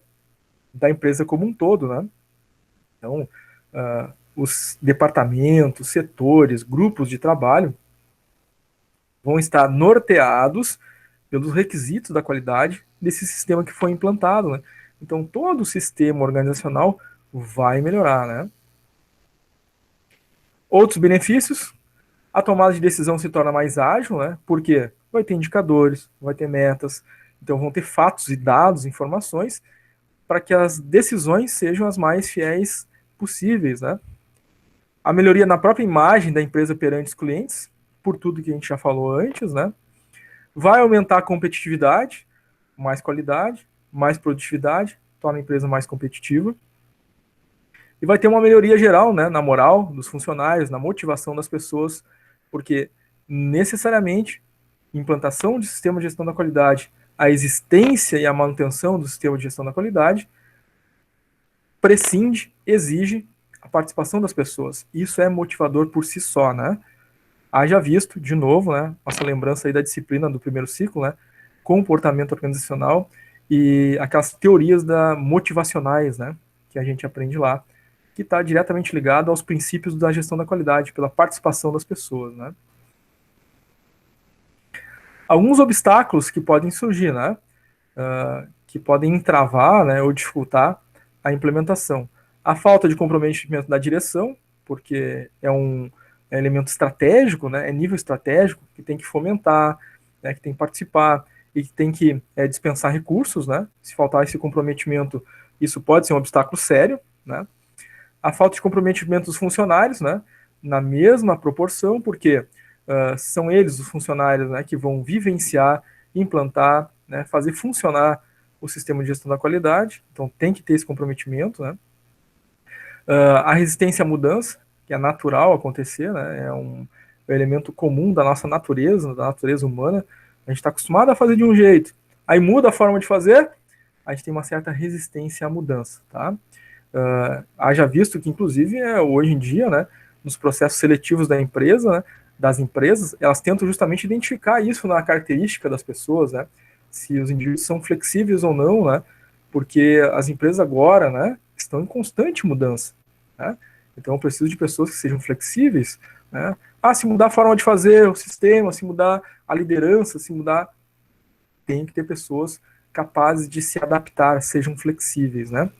da empresa como um todo, né? Então, os departamentos, setores, grupos de trabalho vão estar norteados pelos requisitos da qualidade desse sistema que foi implantado, né? Então, todo o sistema organizacional vai melhorar, né? Outros benefícios, a tomada de decisão se torna mais ágil, né? Porque vai ter indicadores, vai ter metas, então vão ter fatos e dados, informações, para que as decisões sejam as mais fiéis possíveis, né? A melhoria na própria imagem da empresa perante os clientes, por tudo que a gente já falou antes, né? Vai aumentar a competitividade, mais qualidade, mais produtividade, torna a empresa mais competitiva. E vai ter uma melhoria geral, né, na moral dos funcionários, na motivação das pessoas, porque necessariamente implantação de sistema de gestão da qualidade, a existência e a manutenção do sistema de gestão da qualidade prescinde, exige a participação das pessoas. Isso é motivador por si só, né? Haja visto, de novo, né, nossa lembrança aí da disciplina do primeiro ciclo, né, comportamento organizacional e aquelas teorias motivacionais, né, que a gente aprende lá, que está diretamente ligado aos princípios da gestão da qualidade, pela participação das pessoas, né. Alguns obstáculos que podem surgir, né, que podem entravar, né, ou dificultar a implementação. A falta de comprometimento da direção, porque é um elemento estratégico, né, é nível estratégico, que tem que fomentar, né, que tem que participar e que tem que dispensar recursos, né, se faltar esse comprometimento, isso pode ser um obstáculo sério, né. A falta de comprometimento dos funcionários, né, na mesma proporção, porque são eles, os funcionários, né, que vão vivenciar, implantar, né, fazer funcionar o sistema de gestão da qualidade, então tem que ter esse comprometimento, né. A resistência à mudança, que é natural acontecer, né, é um elemento comum da nossa natureza, da natureza humana. A gente está acostumado a fazer de um jeito, aí muda a forma de fazer, a gente tem uma certa resistência à mudança, tá? Haja visto que, inclusive, hoje em dia, né, nos processos seletivos da empresa, né, das empresas, elas tentam justamente identificar isso na característica das pessoas, né, se os indivíduos são flexíveis ou não, né, porque as empresas agora, né, estão em constante mudança, né? Então eu preciso de pessoas que sejam flexíveis, né? Se mudar a forma de fazer o sistema, se mudar a liderança, se mudar, tem que ter pessoas capazes de se adaptar, sejam flexíveis, né?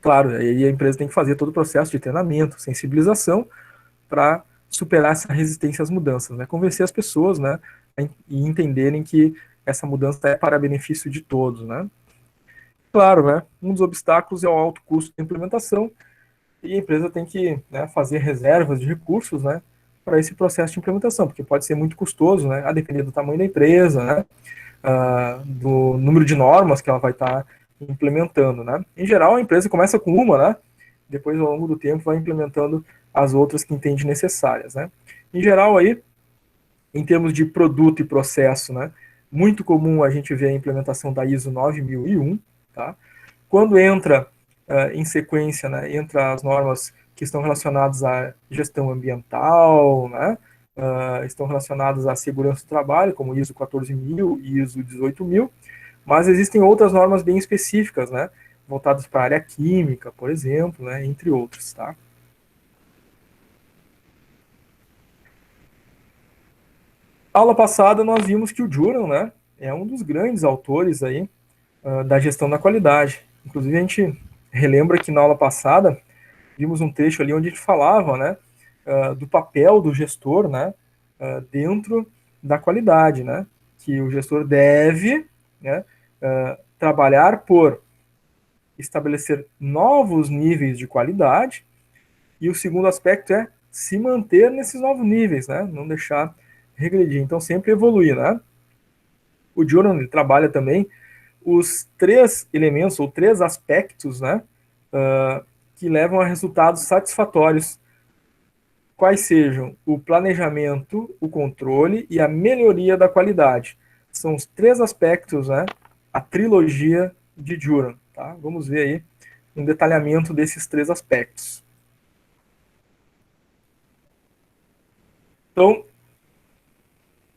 Claro, aí a empresa tem que fazer todo o processo de treinamento, sensibilização, para superar essa resistência às mudanças, né? Convencer as pessoas, né, e entenderem que essa mudança é para benefício de todos, né? Claro, né, um dos obstáculos é o alto custo de implementação, e a empresa tem que, né, fazer reservas de recursos, né, para esse processo de implementação, porque pode ser muito custoso, né, a depender do tamanho da empresa, né, do número de normas que ela vai estar implementando, né. Em geral, a empresa começa com uma, né, depois ao longo do tempo vai implementando as outras que entende necessárias, né. Em geral, aí, em termos de produto e processo, né, muito comum a gente ver a implementação da ISO 9001, tá? Quando entra em sequência, né, entra as normas que estão relacionadas à gestão ambiental, né, estão relacionadas à segurança do trabalho, como ISO 14000 e ISO 18000, mas existem outras normas bem específicas, né, voltadas para a área química, por exemplo, né, entre outros, tá? Aula passada nós vimos que o Juran, né, é um dos grandes autores aí da gestão da qualidade. Inclusive a gente relembra que na aula passada vimos um trecho ali onde a gente falava, né, do papel do gestor, né, dentro da qualidade, né, que o gestor deve, né, trabalhar por estabelecer novos níveis de qualidade, e o segundo aspecto é se manter nesses novos níveis, né, não deixar regredir, então sempre evoluir, né. O Juran, ele trabalha também os 3 elementos ou 3 aspectos, né, que levam a resultados satisfatórios, quais sejam o planejamento, o controle e a melhoria da qualidade. São os 3 aspectos, né, a trilogia de Juran, tá? Vamos ver aí um detalhamento desses 3 aspectos. Então,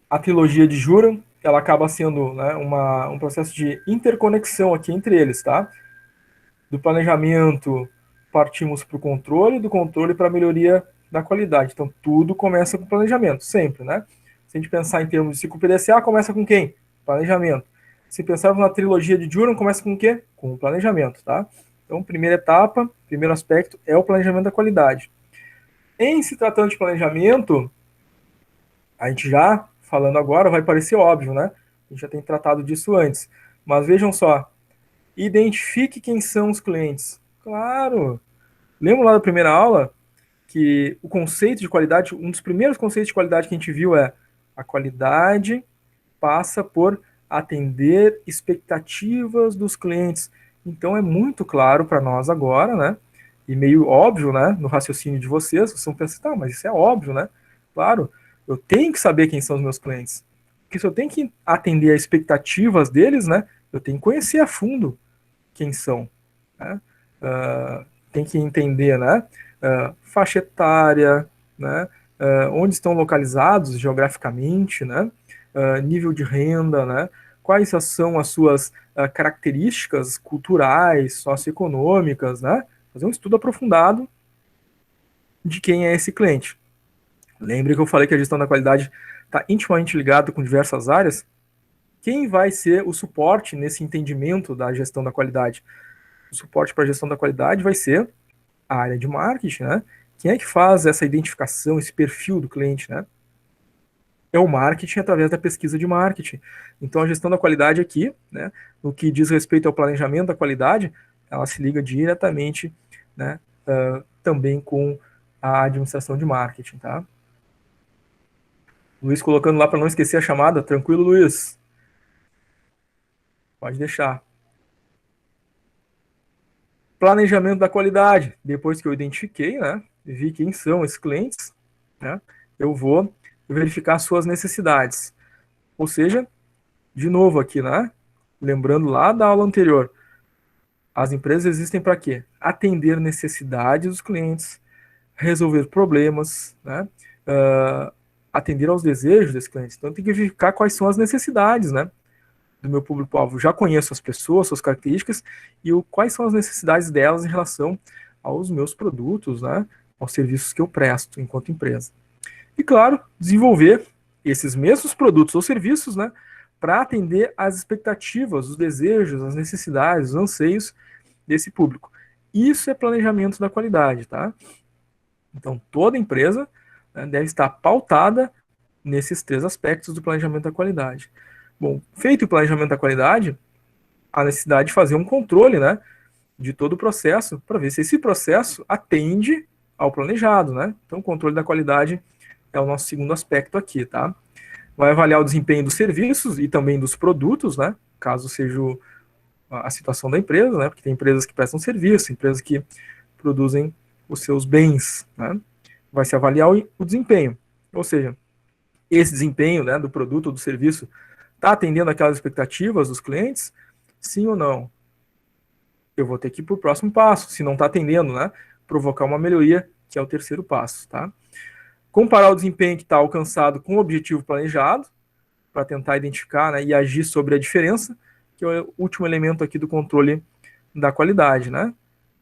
a trilogia de Juran, ela acaba sendo, né, um processo de interconexão aqui entre eles, tá? Do planejamento partimos para o controle, do controle para a melhoria da qualidade. Então, tudo começa com planejamento, sempre, né? Se a gente pensar em termos de ciclo PDCA, começa com quem? Planejamento. Se pensarmos na trilogia de Juran, começa com o quê? Com o planejamento, tá? Então, primeira etapa, primeiro aspecto é o planejamento da qualidade. Em se tratando de planejamento, a gente já, falando agora, vai parecer óbvio, né? A gente já tem tratado disso antes. Mas vejam só, identifique quem são os clientes. Claro! Lembra lá da primeira aula que o conceito de qualidade, um dos primeiros conceitos de qualidade que a gente viu é a qualidade passa por atender expectativas dos clientes. Então é muito claro para nós agora, né? E meio óbvio, né? No raciocínio de vocês, vocês vão pensar, tá, mas isso é óbvio, né? Claro, eu tenho que saber quem são os meus clientes. Porque se eu tenho que atender às expectativas deles, né? Eu tenho que conhecer a fundo quem são, né? Tem que entender, né? Faixa etária, né? Onde estão localizados geograficamente, né? Nível de renda, né? Quais são as suas características culturais, socioeconômicas, né? Fazer um estudo aprofundado de quem é esse cliente. Lembre que eu falei que a gestão da qualidade está intimamente ligada com diversas áreas. Quem vai ser o suporte nesse entendimento da gestão da qualidade? O suporte para a gestão da qualidade vai ser a área de marketing, né? Quem é que faz essa identificação, esse perfil do cliente, né? É o marketing através da pesquisa de marketing. Então, a gestão da qualidade aqui, né, no que diz respeito ao planejamento da qualidade, ela se liga diretamente, né, também com a administração de marketing, tá? Luiz colocando lá para não esquecer a chamada. Tranquilo, Luiz? Pode deixar. Planejamento da qualidade. Depois que eu identifiquei, né, vi quem são esses clientes, né, eu vou verificar suas necessidades. Ou seja, de novo aqui, né, lembrando lá da aula anterior, as empresas existem para quê? Atender necessidades dos clientes, resolver problemas, né, atender aos desejos desses clientes. Então, tem que verificar quais são as necessidades, né, do meu público-alvo. Já conheço as pessoas, suas características e quais são as necessidades delas em relação aos meus produtos, né, aos serviços que eu presto enquanto empresa. E, claro, desenvolver esses mesmos produtos ou serviços, né, para atender às expectativas, os desejos, as necessidades, os anseios desse público. Isso é planejamento da qualidade, tá? Então, toda empresa, né, deve estar pautada nesses 3 aspectos do planejamento da qualidade. Bom, feito o planejamento da qualidade, a necessidade de fazer um controle, né, de todo o processo, para ver se esse processo atende ao planejado, né? Então, o controle da qualidade é o nosso segundo aspecto aqui, tá? Vai avaliar o desempenho dos serviços e também dos produtos, né? Caso seja a situação da empresa, né? Porque tem empresas que prestam serviço, empresas que produzem os seus bens, né? Vai se avaliar o desempenho, ou seja, esse desempenho, né, do produto ou do serviço está atendendo aquelas expectativas dos clientes, sim ou não? Eu vou ter que ir para o próximo passo, se não está atendendo, né? Provocar uma melhoria, que é o terceiro passo, tá? Comparar o desempenho que está alcançado com o objetivo planejado, para tentar identificar, né, e agir sobre a diferença, que é o último elemento aqui do controle da qualidade, né?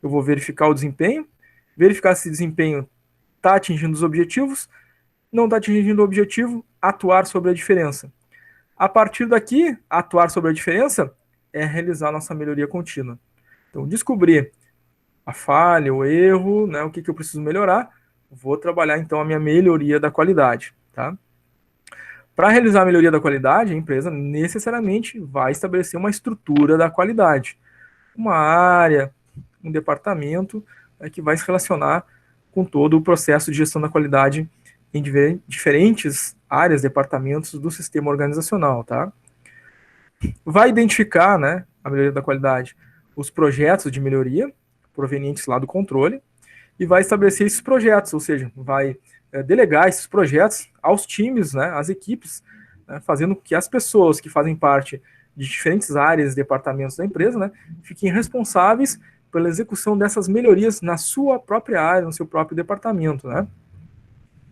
Eu vou verificar o desempenho, verificar se o desempenho está atingindo os objetivos, não está atingindo o objetivo, atuar sobre a diferença. A partir daqui, atuar sobre a diferença é realizar a nossa melhoria contínua. Então, descobrir a falha, o erro, né, o que eu preciso melhorar, vou trabalhar então a minha melhoria da qualidade, tá? Para realizar a melhoria da qualidade, a empresa necessariamente vai estabelecer uma estrutura da qualidade, uma área, um departamento, né, que vai se relacionar com todo o processo de gestão da qualidade em diferentes áreas, departamentos do sistema organizacional, tá? Vai identificar, né, a melhoria da qualidade, os projetos de melhoria provenientes lá do controle e vai estabelecer esses projetos, ou seja, vai delegar esses projetos aos times, né, às equipes, né, fazendo que as pessoas que fazem parte de diferentes áreas e departamentos da empresa, né, fiquem responsáveis pela execução dessas melhorias na sua própria área, no seu próprio departamento, né?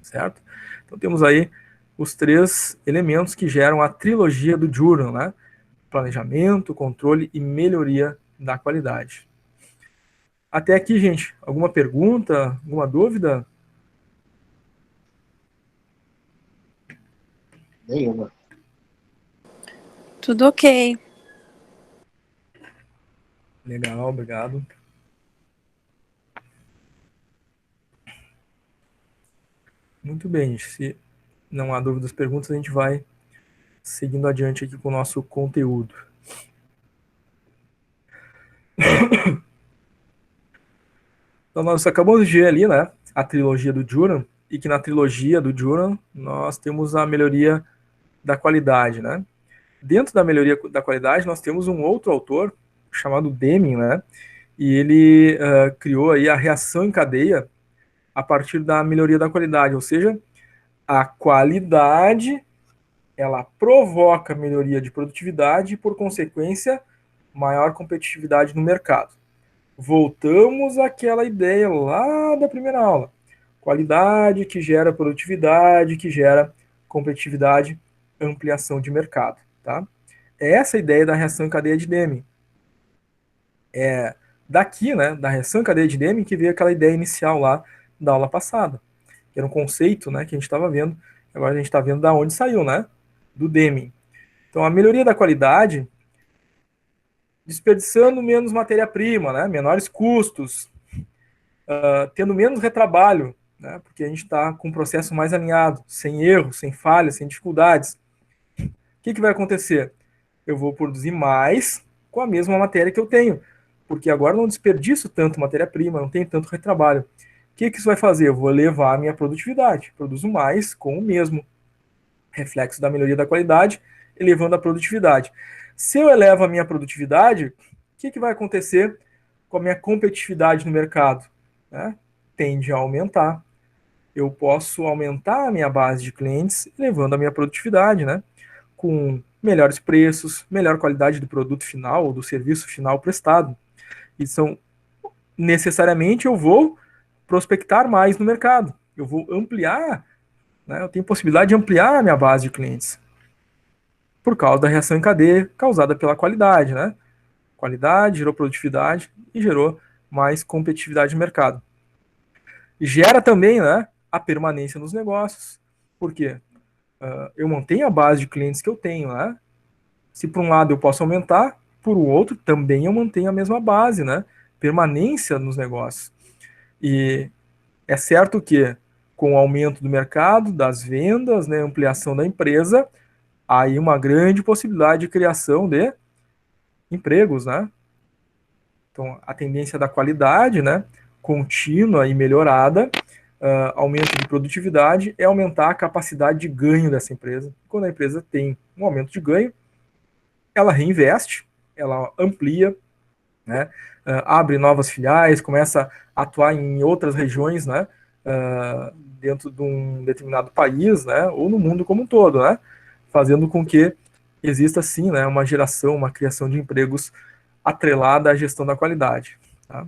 Certo? Então temos aí os 3 elementos que geram a trilogia do Juran, né? Planejamento, controle e melhoria da qualidade. Até aqui, gente, alguma pergunta, alguma dúvida? Nenhuma. Tudo ok. Legal, obrigado. Muito bem, gente. Se não há dúvidas, perguntas, a gente vai seguindo adiante aqui com o nosso conteúdo. Então, nós acabamos de ver ali, né, a trilogia do Juran, e que na trilogia do Juran nós temos a melhoria da qualidade, né? Dentro da melhoria da qualidade, nós temos um outro autor chamado Deming, né? E ele criou aí a reação em cadeia a partir da melhoria da qualidade, ou seja, a qualidade ela provoca melhoria de produtividade e, por consequência, maior competitividade no mercado. Voltamos àquela ideia lá da primeira aula. Qualidade que gera produtividade, que gera competitividade, ampliação de mercado, tá? É essa a ideia da reação em cadeia de Deming. É daqui, né, da reação em cadeia de Deming, que veio aquela ideia inicial lá da aula passada, que era um conceito, né, que a gente estava vendo, agora a gente está vendo da onde saiu, né, do Deming. Então, a melhoria da qualidade, desperdiçando menos matéria-prima, né, menores custos, tendo menos retrabalho, né, porque a gente está com um processo mais alinhado, sem erros, sem falhas, sem dificuldades. O que vai acontecer? Eu vou produzir mais com a mesma matéria que eu tenho, porque agora não desperdiço tanto matéria-prima, não tenho tanto retrabalho. O que isso vai fazer? Eu vou elevar a minha produtividade, produzo mais com o mesmo. Reflexo da melhoria da qualidade, elevando a produtividade. Se eu elevo a minha produtividade, o que vai acontecer com a minha competitividade no mercado? Né? Tende a aumentar. Eu posso aumentar a minha base de clientes, elevando a minha produtividade, né? Com melhores preços, melhor qualidade do produto final ou do serviço final prestado. E necessariamente eu vou prospectar mais no mercado. Eu vou ampliar, né? Eu tenho possibilidade de ampliar a minha base de clientes. Por causa da reação em cadeia causada pela qualidade, né? Qualidade gerou produtividade e gerou mais competitividade no mercado. E gera também, né, a permanência nos negócios. Por quê? Eu mantenho a base de clientes que eu tenho, né? Se por um lado eu posso aumentar, por outro também eu mantenho a mesma base, né? Permanência nos negócios. E é certo que com o aumento do mercado, das vendas, né, ampliação da empresa, há aí uma grande possibilidade de criação de empregos, né? Então, a tendência da qualidade, né, contínua e melhorada, aumento de produtividade, é aumentar a capacidade de ganho dessa empresa. Quando a empresa tem um aumento de ganho, ela reinveste, ela amplia, né, abre novas filiais, começa a atuar em outras regiões, né, dentro de um determinado país, né, ou no mundo como um todo, né, fazendo com que exista, sim, né, uma geração, uma criação de empregos atrelada à gestão da qualidade. Tá?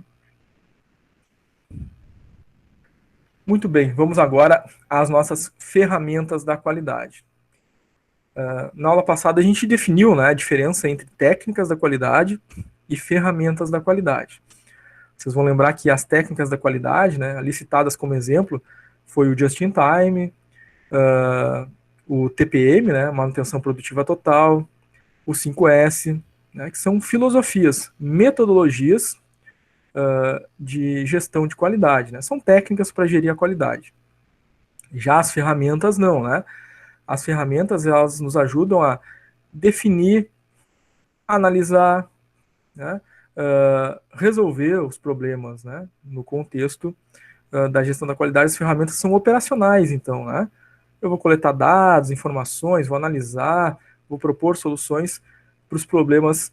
Muito bem, vamos agora às nossas ferramentas da qualidade. Na aula passada a gente definiu, né, a diferença entre técnicas da qualidade e ferramentas da qualidade. Vocês vão lembrar que as técnicas da qualidade, né, ali citadas como exemplo, foi o Just in Time, o TPM, né, Manutenção Produtiva Total, o 5S, né, que são filosofias, metodologias de gestão de qualidade, né? São técnicas para gerir a qualidade. Já as ferramentas não, né? As ferramentas, elas nos ajudam a definir, analisar, né? Resolver os problemas, né? No contexto da gestão da qualidade, as ferramentas são operacionais, então, né? Eu vou coletar dados, informações, vou analisar, vou propor soluções para os problemas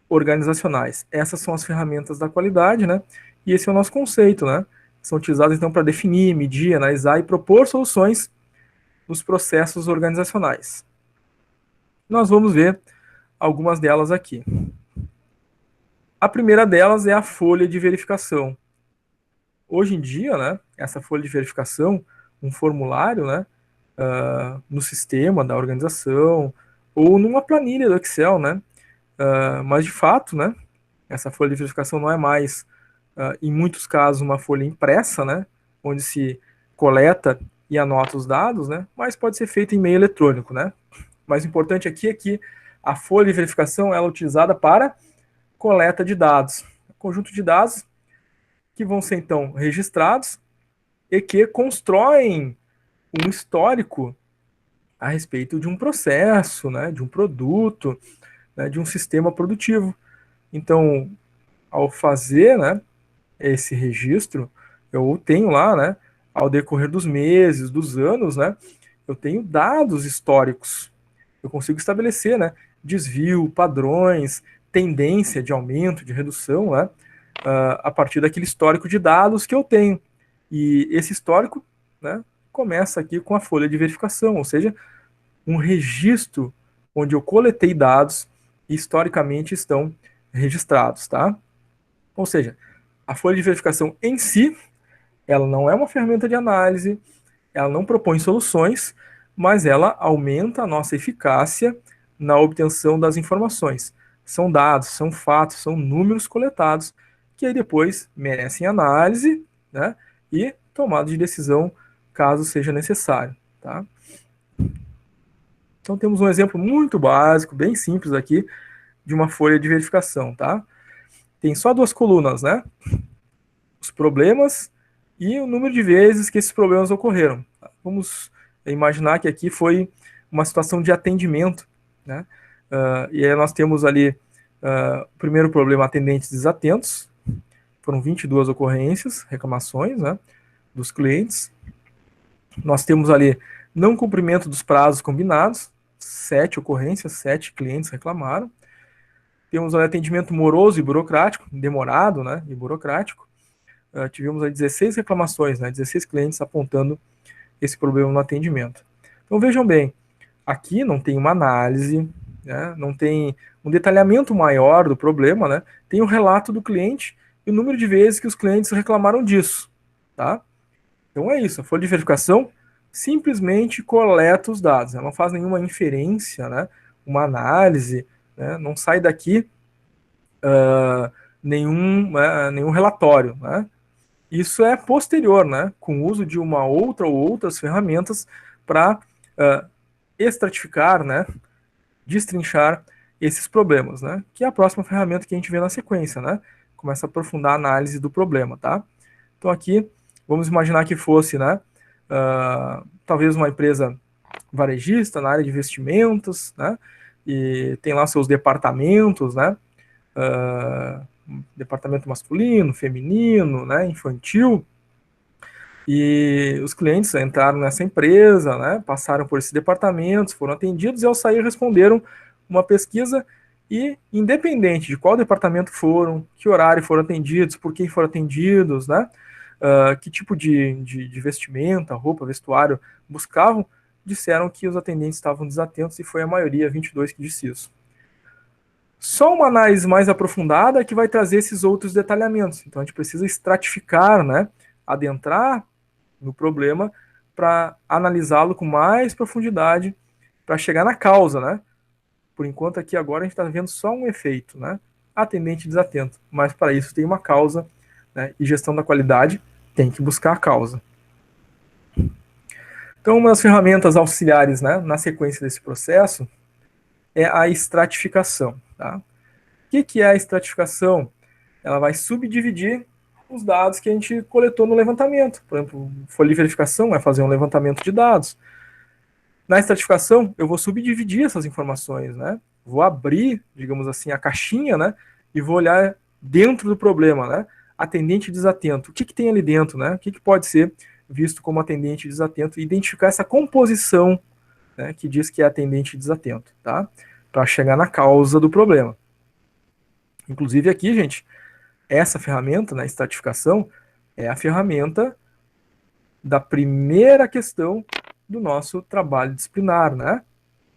organizacionais. Essas são as ferramentas da qualidade, né? E esse é o nosso conceito, né? São utilizadas, então, para definir, medir, analisar e propor soluções nos processos organizacionais. Nós vamos ver algumas delas aqui. A primeira delas é a folha de verificação. Hoje em dia, né, essa folha de verificação, um formulário, né, no sistema da organização ou numa planilha do Excel, né, mas de fato, né, essa folha de verificação não é mais, em muitos casos, uma folha impressa, né, onde se coleta e anota os dados, né, mas pode ser feita em meio eletrônico, né. Mas o importante aqui é que a folha de verificação ela é utilizada para coleta de dados, conjunto de dados que vão ser então registrados e que constroem um histórico a respeito de um processo, né, de um produto, né, de um sistema produtivo. Então, ao fazer, né, esse registro, eu tenho lá, né, ao decorrer dos meses, dos anos, né, eu tenho dados históricos. Eu consigo estabelecer, né, desvio, padrões, tendência de aumento, de redução, né, a partir daquele histórico de dados que eu tenho. E esse histórico, né, começa aqui com a folha de verificação, ou seja, um registro onde eu coletei dados e historicamente estão registrados, tá? Ou seja, a folha de verificação em si, ela não é uma ferramenta de análise, ela não propõe soluções, mas ela aumenta a nossa eficácia na obtenção das informações. São dados, são fatos, são números coletados que aí depois merecem análise, né, e tomada de decisão caso seja necessário, tá? Então temos um exemplo muito básico, bem simples aqui, de uma folha de verificação, tá? Tem só duas colunas, né? Os problemas e o número de vezes que esses problemas ocorreram. Vamos imaginar que aqui foi uma situação de atendimento, né? E aí nós temos ali o primeiro problema, atendentes desatentos. Foram 22 ocorrências, reclamações, né, dos clientes. Nós temos ali não cumprimento dos prazos combinados, 7 ocorrências, 7 clientes reclamaram. Temos ali atendimento moroso e burocrático, demorado, né, e burocrático. Tivemos aí 16 reclamações, né, 16 clientes apontando esse problema no atendimento. Então vejam bem, aqui não tem uma análise, né, não tem um detalhamento maior do problema, né, tem o relato do cliente e o número de vezes que os clientes reclamaram disso, tá? Então é isso, a folha de verificação simplesmente coleta os dados, ela não faz nenhuma inferência, né, uma análise, né, não sai daqui nenhum relatório, né? Isso é posterior, né, com o uso de uma outra ou outras ferramentas para estratificar, né, destrinchar esses problemas, né, que é a próxima ferramenta que a gente vê na sequência, né, começa a aprofundar a análise do problema, tá? Então aqui, vamos imaginar que fosse, né, talvez uma empresa varejista na área de investimentos, né, e tem lá seus departamentos, né, departamento masculino, feminino, né, infantil, e os clientes entraram nessa empresa, né, passaram por esses departamentos, foram atendidos e ao sair responderam uma pesquisa e, independente de qual departamento foram, que horário foram atendidos, por quem foram atendidos, né, que tipo de vestimenta, roupa, vestuário buscavam, disseram que os atendentes estavam desatentos e foi a maioria, 22, que disse isso. Só uma análise mais aprofundada que vai trazer esses outros detalhamentos. Então a gente precisa estratificar, né, adentrar no problema para analisá-lo com mais profundidade, para chegar na causa, né? Por enquanto aqui agora a gente está vendo só um efeito, né? Atendente desatento. Mas para isso tem uma causa, né? E gestão da qualidade tem que buscar a causa. Então uma das ferramentas auxiliares, né, na sequência desse processo é a estratificação. Tá? O que é a estratificação? Ela vai subdividir os dados que a gente coletou no levantamento. Por exemplo, folha de verificação vai fazer um levantamento de dados. Na estratificação, eu vou subdividir essas informações, né? Vou abrir, digamos assim, a caixinha, né? E vou olhar dentro do problema, né? Atendente desatento. O que tem ali dentro, né? O que pode ser visto como atendente desatento? E identificar essa composição, né, que diz que é atendente desatento, tá? Para chegar na causa do problema. Inclusive aqui, gente, essa ferramenta, né, estratificação, é a ferramenta da primeira questão do nosso trabalho disciplinar, né?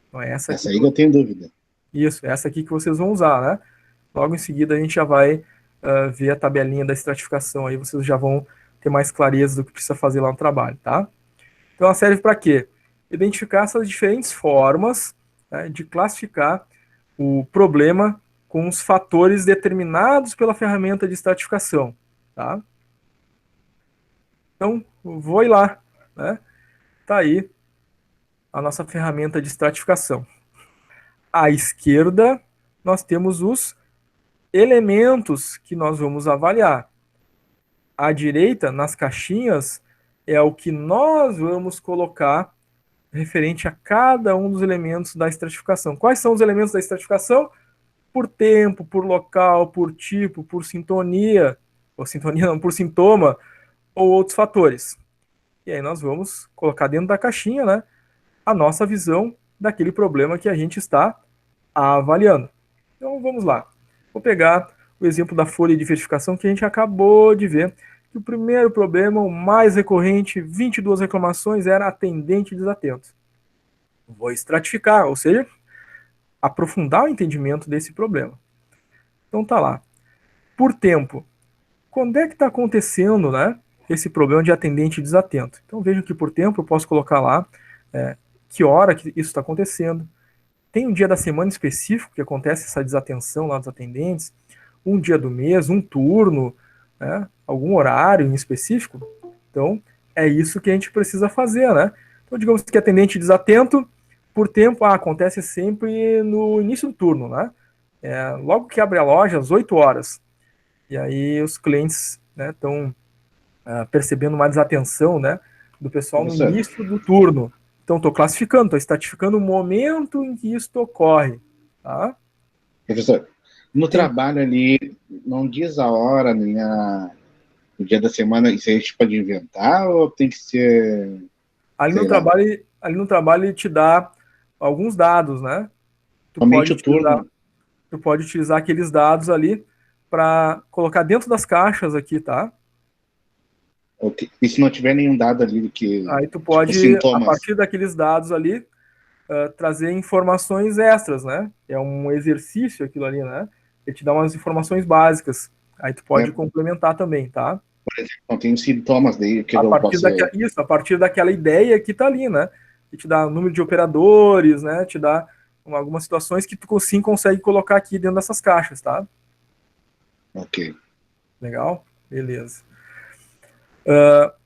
Então, essa aí eu tenho dúvida. Isso, essa aqui que vocês vão usar, né? Logo em seguida a gente já vai ver a tabelinha da estratificação, aí vocês já vão ter mais clareza do que precisa fazer lá no trabalho, tá? Então ela serve para quê? Identificar essas diferentes formas, né, de classificar o problema com os fatores determinados pela ferramenta de estratificação, tá? Então, vou ir lá, né? Tá aí a nossa ferramenta de estratificação. À esquerda, nós temos os elementos que nós vamos avaliar. À direita, nas caixinhas, é o que nós vamos colocar referente a cada um dos elementos da estratificação. Quais são os elementos da estratificação? Por tempo, por local, por tipo, por sintonia, ou sintonia não, por sintoma, ou outros fatores. E aí nós vamos colocar dentro da caixinha, né, a nossa visão daquele problema que a gente está avaliando. Então vamos lá. Vou pegar o exemplo da folha de verificação que a gente acabou de ver, que o primeiro problema, o mais recorrente, 22 reclamações, era atendente desatento. Vou estratificar, ou seja, aprofundar o entendimento desse problema. Então tá lá. Por tempo, quando é que está acontecendo, né, esse problema de atendente desatento? Então vejam que por tempo eu posso colocar lá que hora que isso está acontecendo. Tem um dia da semana específico que acontece essa desatenção lá dos atendentes, um dia do mês, um turno, né, algum horário em específico. Então é isso que a gente precisa fazer, né? Então digamos que atendente desatento, por tempo, acontece sempre no início do turno, né? Logo que abre a loja, às 8 horas. E aí os clientes estão percebendo uma desatenção, né, do pessoal no início do turno. Então, estou classificando, estou estratificando o momento em que isso ocorre. Tá? Professor, no trabalho ali, não diz a hora, nem o dia da semana, isso aí a gente pode inventar ou tem que ser... Ali no trabalho ele te dá alguns dados, né? Somente o turno. Tu pode utilizar aqueles dados ali para colocar dentro das caixas aqui, tá? Okay. E se não tiver nenhum dado ali que... Aí tu pode, a partir daqueles dados ali, trazer informações extras, né? É um exercício aquilo ali, né? Ele te dá umas informações básicas. Aí tu pode complementar também, tá? Por exemplo, não tem sintomas daí que a partir daquela ideia que tá ali, né? Que te dá número de operadores, né? Te dá algumas situações que tu sim consegue colocar aqui dentro dessas caixas, tá? Ok. Legal? Beleza.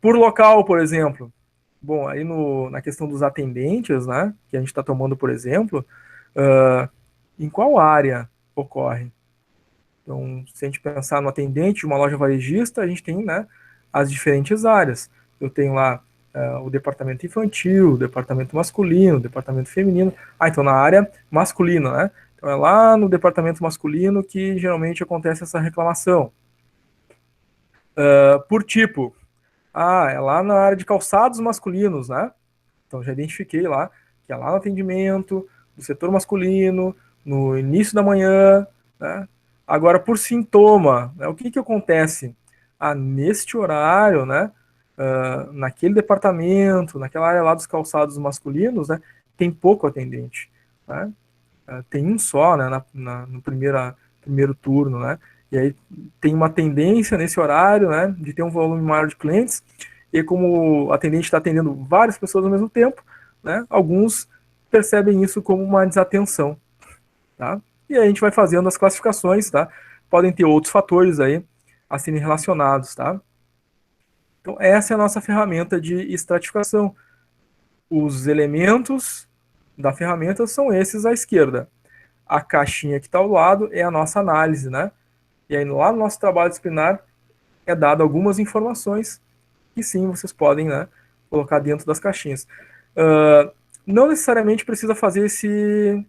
Por local, por exemplo. Bom, aí na questão dos atendentes, né? Que a gente está tomando, por exemplo, em qual área ocorre? Então, se a gente pensar no atendente de uma loja varejista, a gente tem, né, as diferentes áreas. Eu tenho lá o departamento infantil, o departamento masculino, o departamento feminino. Então na área masculina, né, Então é lá no departamento masculino que geralmente acontece essa reclamação. Por tipo, é lá na área de calçados masculinos, né? Então já identifiquei lá, que é lá no atendimento, do setor masculino, no início da manhã, né? Agora, por sintoma, né, o que acontece? Neste horário, né, naquele departamento, naquela área lá dos calçados masculinos, né, tem pouco atendente, né? Tem um só, né, no primeiro turno, né? E aí tem uma tendência nesse horário, né, de ter um volume maior de clientes, e como o atendente está atendendo várias pessoas ao mesmo tempo, né, alguns percebem isso como uma desatenção, tá? E aí a gente vai fazendo as classificações, tá? Podem ter outros fatores aí a serem relacionados, tá? Então essa é a nossa ferramenta de estratificação. Os elementos da ferramenta são esses à esquerda. A caixinha que está ao lado é a nossa análise, né? E aí lá no nosso trabalho disciplinar é dado algumas informações que sim, vocês podem, né, colocar dentro das caixinhas. Não necessariamente precisa fazer esse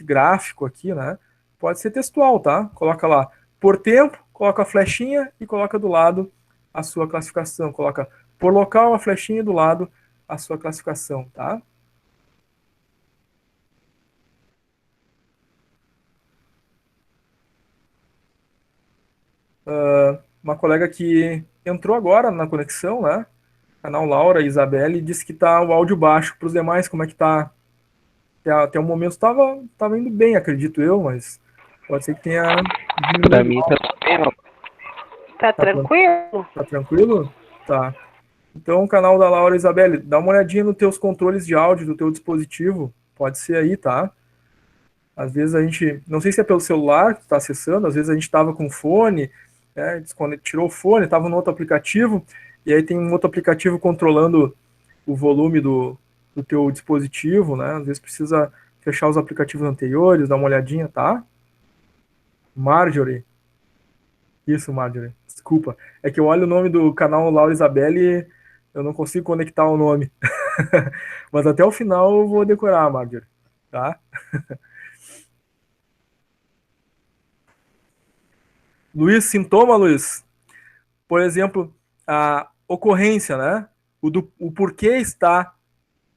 gráfico aqui, né? Pode ser textual, tá? Coloca lá por tempo, coloca a flechinha e coloca do lado a sua classificação. Coloca por local a flechinha e do lado a sua classificação, tá? Uma colega que entrou agora na conexão, né? Canal Laura, Isabelle, disse que tá o áudio baixo. Para os demais, como é que tá? Até o momento estava indo bem, acredito eu, mas pode ser que tenha diminuído. Pra mim tá bem, ó. Tá tranquilo? Tá tranquilo? Tá. Então, o canal da Laura, Isabelle, dá uma olhadinha nos teus controles de áudio do teu dispositivo. Pode ser aí, tá? Às vezes a gente, não sei se é pelo celular que tu tá acessando, às vezes a gente estava com fone, né, tirou o fone, estava no outro aplicativo, e aí tem um outro aplicativo controlando o volume do teu dispositivo, né? Às vezes precisa fechar os aplicativos anteriores, dar uma olhadinha, tá? Marjorie. Isso, Marjorie. Desculpa. É que eu olho o nome do canal Laura Isabelle e eu não consigo conectar o nome. Mas até o final eu vou decorar, Marjorie. Tá? Luiz, sintoma, Luiz? Por exemplo, a ocorrência, né? O porquê está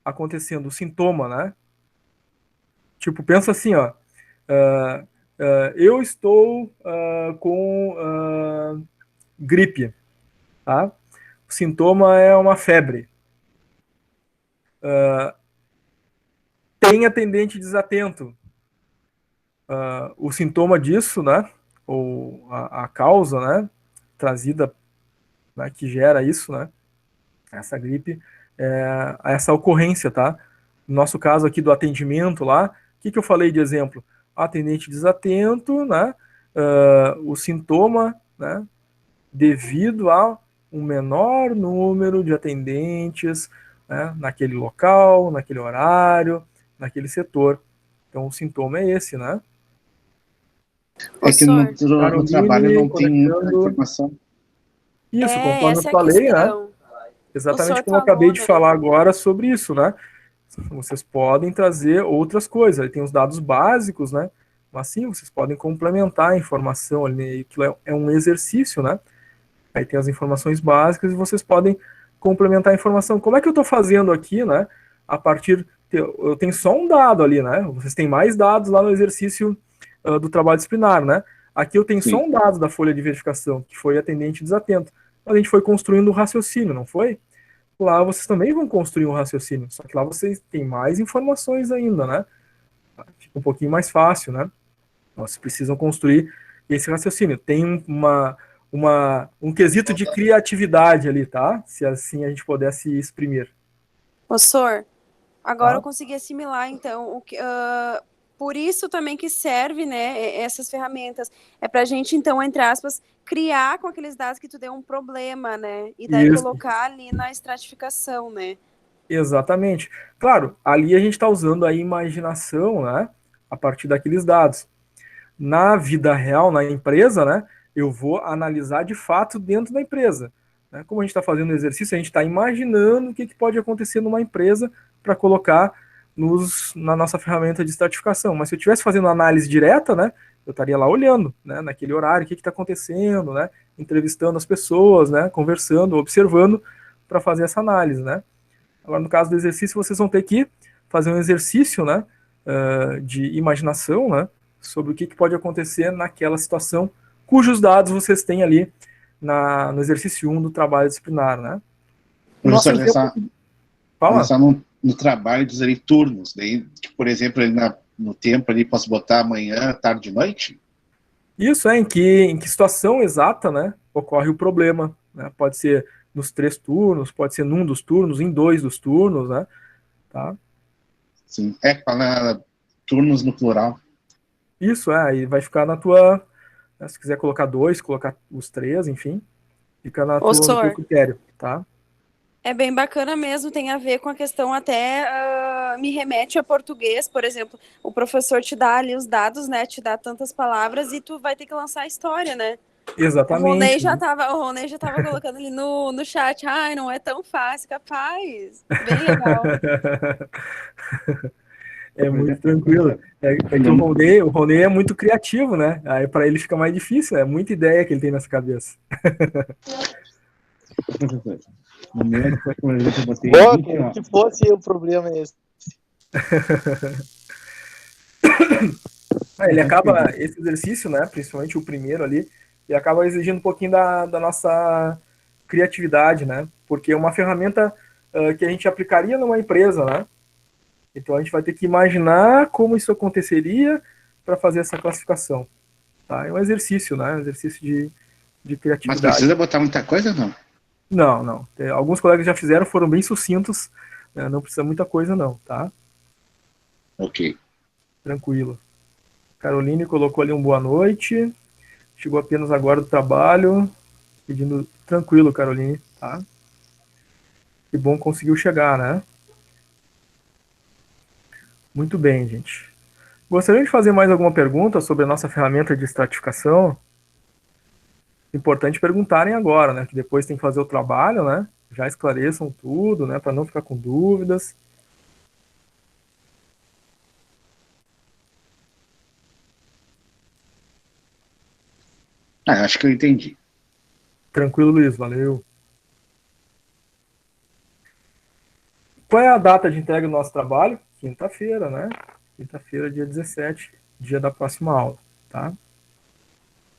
acontecendo, o sintoma, né? Tipo, pensa assim, ó. Eu estou com gripe, tá? O sintoma é uma febre. Tem atendente desatento. O sintoma disso, né? Ou a causa, né? Trazida, né, que gera isso, né? Essa gripe, essa ocorrência, tá? No nosso caso aqui do atendimento lá, o que eu falei de exemplo? Atendente desatento, né? O sintoma, né? Devido a um menor número de atendentes, né, naquele local, naquele horário, naquele setor. Então o sintoma é esse, né? É que no trabalho não tem muita informação. Isso, conforme eu falei, né? Exatamente como eu acabei de falar agora sobre isso, né? Vocês podem trazer outras coisas. Aí tem os dados básicos, né? Mas sim, vocês podem complementar a informação ali. Aquilo é um exercício, né? Aí tem as informações básicas e vocês podem complementar a informação. Como é que eu estou fazendo aqui, né? A partir... Eu tenho só um dado ali, né? Vocês têm mais dados lá no exercício do trabalho disciplinar, né? Aqui eu tenho só um dado da folha de verificação, que foi atendente desatento. A gente foi construindo um raciocínio, não foi? Lá vocês também vão construir um raciocínio, só que lá vocês têm mais informações ainda, né? Fica um pouquinho mais fácil, né? Vocês precisam construir esse raciocínio. Tem um quesito de criatividade ali, tá? Se assim a gente pudesse exprimir. Professor, agora eu consegui assimilar, então, por isso também que serve, né, essas ferramentas. É pra gente, então, entre aspas, criar com aqueles dados que tu deu um problema, né? E daí colocar ali na estratificação, né? Exatamente. Claro, ali a gente está usando a imaginação, né? A partir daqueles dados. Na vida real, na empresa, né? Eu vou analisar de fato dentro da empresa. Né? Como a gente está fazendo o exercício, a gente está imaginando o que pode acontecer numa empresa para colocar na nossa ferramenta de estratificação. Mas se eu estivesse fazendo análise direta, né, eu estaria lá olhando, né, naquele horário, o que está acontecendo, né, entrevistando as pessoas, né, conversando, observando para fazer essa análise, né. Agora, no caso do exercício, vocês vão ter que fazer um exercício, né, de imaginação, né, sobre o que pode acontecer naquela situação, cujos dados vocês têm ali no exercício 1 do trabalho disciplinar, né. Professor, Fala. pensar no trabalho dos ali, turnos, daí, que, por exemplo, ali no tempo ali, posso botar amanhã, tarde e noite? Isso, em que situação exata, né, ocorre o problema, né, pode ser nos 3 turnos, pode ser num dos turnos, em 2 dos turnos, né, tá? Sim, fala turnos no plural. Isso, aí vai ficar na tua, né, se quiser colocar 2, colocar os 3, enfim, fica no teu critério, tá? É bem bacana mesmo, tem a ver com a questão até, me remete a português, por exemplo, o professor te dá ali os dados, né, te dá tantas palavras e tu vai ter que lançar a história, né? Exatamente. O Ronei já tava colocando ali no chat, ai, não é tão fácil, capaz, bem legal. É muito tranquilo. É que o Ronei é muito criativo, né? Aí para ele fica mais difícil, é muita ideia que ele tem nessa cabeça. No meu, por exemplo, eu botei que fosse o problema esse. Ele acaba, esse exercício, né, principalmente o primeiro ali, ele acaba exigindo um pouquinho da nossa criatividade, né, porque é uma ferramenta que a gente aplicaria numa empresa, né, então a gente vai ter que imaginar como isso aconteceria para fazer essa classificação, tá? É um exercício, né, um exercício de criatividade. Mas precisa botar muita coisa, não? Não. Alguns colegas já fizeram, foram bem sucintos, né, não precisa muita coisa não, tá? Ok. Tranquilo. Caroline colocou ali um boa noite. Chegou apenas agora do trabalho. Pedindo tranquilo, Caroline, tá? Que bom que conseguiu chegar, né? Muito bem, gente. Gostaria de fazer mais alguma pergunta sobre a nossa ferramenta de estratificação? Importante perguntarem agora, né? Que depois tem que fazer o trabalho, né? Já esclareçam tudo, né? Para não ficar com dúvidas. Acho que eu entendi. Tranquilo, Luiz, valeu. Qual é a data de entrega do nosso trabalho? Quinta-feira, né? Quinta-feira, dia 17, dia da próxima aula, tá?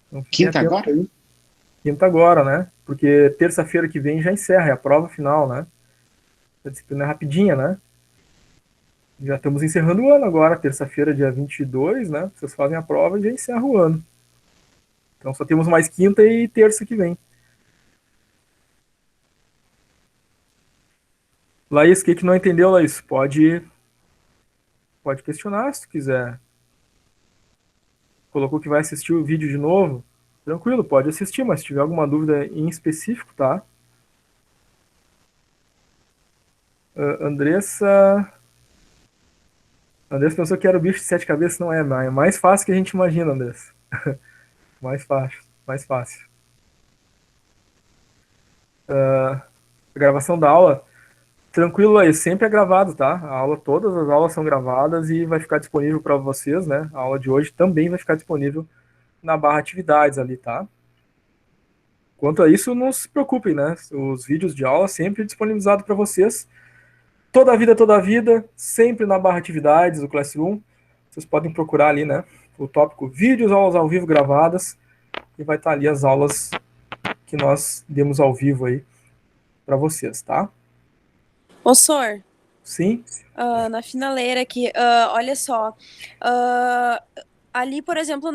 Então, quinta agora? Aí. Quinta agora, né? Porque terça-feira que vem já encerra, é a prova final, né? A disciplina é rapidinha, né? Já estamos encerrando o ano agora, terça-feira, dia 22, né? Vocês fazem a prova e já encerra o ano. Então só temos mais quinta e terça que vem. Laís, o que não entendeu, Laís? Pode questionar se tu quiser. Colocou que vai assistir o vídeo de novo. Tranquilo, pode assistir, mas se tiver alguma dúvida em específico, tá? Andressa pensou que era o bicho de 7 cabeças, não é, é mais fácil que a gente imagina, Andressa. mais fácil. A gravação da aula, tranquilo aí, sempre é gravado, tá? Todas as aulas são gravadas e vai ficar disponível para vocês, né? A aula de hoje também vai ficar disponível na barra atividades ali, tá? Quanto a isso, não se preocupem, né? Os vídeos de aula sempre disponibilizados para vocês. Toda a vida, sempre na barra atividades do Classroom. Vocês podem procurar ali, né? O tópico vídeos, aulas ao vivo gravadas. E vai estar ali as aulas que nós demos ao vivo aí para vocês, tá? Ô, Sor. Sim? Na finaleira aqui, olha só. Ali, por exemplo,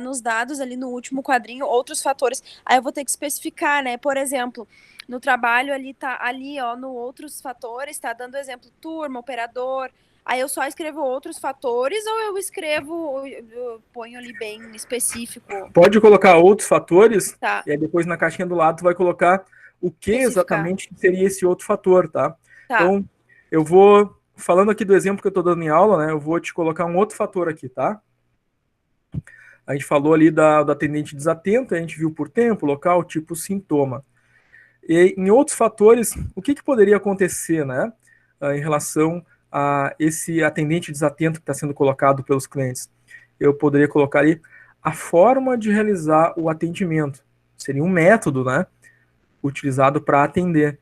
nos dados, ali no último quadrinho, outros fatores. Aí eu vou ter que especificar, né? Por exemplo, no trabalho ali, tá ali, ó, no outros fatores, tá dando exemplo turma, operador. Aí eu só escrevo outros fatores ou eu ponho ali bem específico? Pode colocar outros fatores, tá. E aí depois na caixinha do lado tu vai colocar o que exatamente seria esse outro fator, tá? Então, eu vou, falando aqui do exemplo que eu estou dando em aula, né, eu vou te colocar um outro fator aqui, tá? A gente falou ali do atendente desatento, a gente viu por tempo, local, tipo, sintoma. E em outros fatores, o que poderia acontecer, né, em relação esse atendente desatento que está sendo colocado pelos clientes? Eu poderia colocar aí a forma de realizar o atendimento. Seria um método, né, utilizado para atender.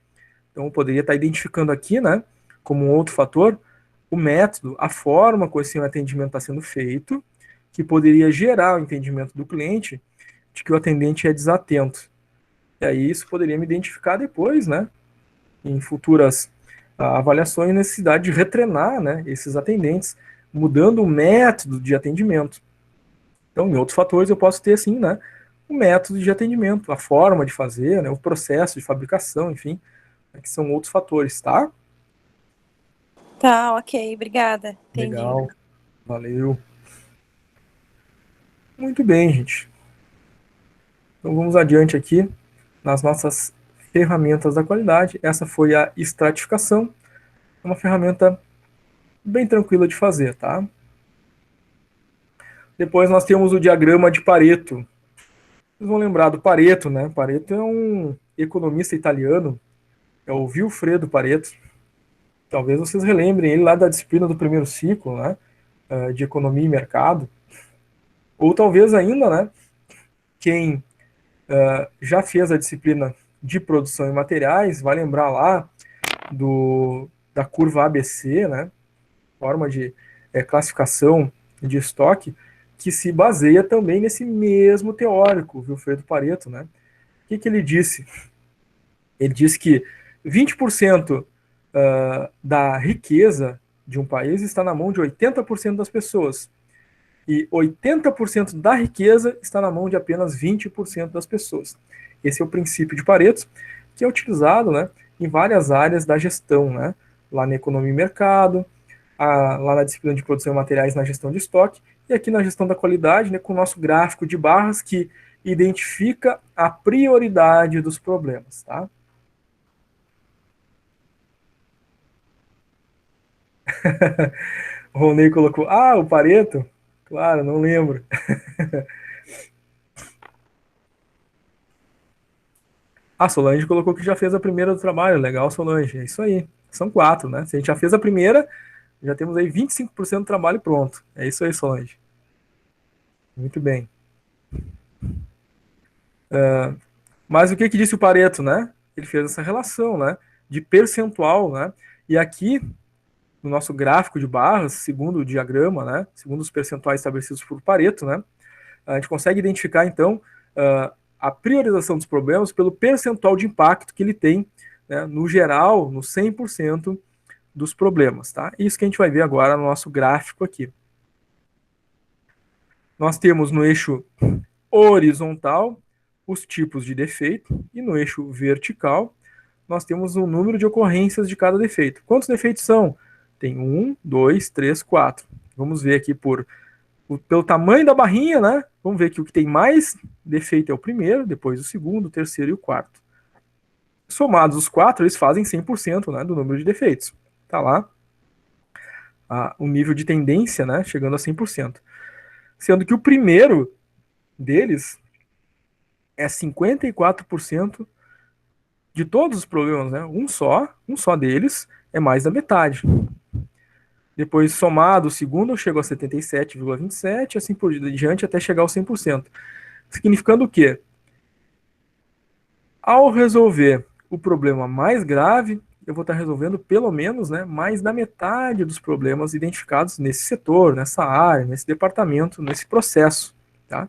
Então, eu poderia estar identificando aqui, né, como um outro fator, o método, a forma como esse atendimento está sendo feito, que poderia gerar o entendimento do cliente de que o atendente é desatento. E aí isso poderia me identificar depois, né, em futuras avaliações, a necessidade de retreinar, né, esses atendentes, mudando o método de atendimento. Então, em outros fatores, eu posso ter, assim, né, o método de atendimento, a forma de fazer, né, o processo de fabricação, enfim, né, que são outros fatores, tá? Tá, ok, obrigada. Entendi. Legal, valeu. Muito bem, gente. Então, vamos adiante aqui nas nossas ferramentas da qualidade. Essa foi a estratificação. É uma ferramenta bem tranquila de fazer, tá? Depois nós temos o diagrama de Pareto. Vocês vão lembrar do Pareto, né? Pareto é um economista italiano, é o Vilfredo Pareto. Talvez vocês relembrem ele lá da disciplina do primeiro ciclo, né? De economia e mercado. Ou talvez ainda, né? Quem já fez a disciplina de produção e materiais vai lembrar lá da curva ABC, né? Forma de classificação de estoque, que se baseia também nesse mesmo teórico, Vilfredo Pareto, né? O que ele disse? Ele disse que 20% da riqueza de um país está na mão de 80% das pessoas. E 80% da riqueza está na mão de apenas 20% das pessoas. Esse é o princípio de Pareto, que é utilizado, né, em várias áreas da gestão, né? Lá na economia e mercado, lá na disciplina de produção e materiais, na gestão de estoque, e aqui na gestão da qualidade, né, com o nosso gráfico de barras que identifica a prioridade dos problemas, tá? O Ronei colocou, o Pareto? Claro, não lembro. A Solange colocou que já fez a primeira do trabalho. Legal, Solange. É isso aí. São 4, né? Se a gente já fez a primeira, já temos aí 25% do trabalho pronto. É isso aí, Solange. Muito bem. Mas o que disse o Pareto, né? Ele fez essa relação, né? De percentual, né? E aqui, no nosso gráfico de barras, segundo o diagrama, né? Segundo os percentuais estabelecidos por Pareto, né? A gente consegue identificar, então, a priorização dos problemas pelo percentual de impacto que ele tem, né, no geral, no 100% dos problemas, tá? Isso que a gente vai ver agora no nosso gráfico aqui. Nós temos no eixo horizontal os tipos de defeito e no eixo vertical nós temos o número de ocorrências de cada defeito. Quantos defeitos são? Tem 1, 2, 3, 4. Vamos ver aqui pelo tamanho da barrinha, né? Vamos ver que o que tem mais defeito é o primeiro, depois o segundo, o terceiro e o quarto. Somados os 4, eles fazem 100%, né, do número de defeitos. Tá lá o nível de tendência, né, chegando a 100%. Sendo que o primeiro deles é 54% de todos os problemas, né? Um só deles é mais da metade. Depois, somado, o segundo chegou a 77,27, assim por diante, até chegar ao 100%. Significando o quê? Ao resolver o problema mais grave, eu vou estar resolvendo pelo menos, né, mais da metade dos problemas identificados nesse setor, nessa área, nesse departamento, nesse processo. Tá?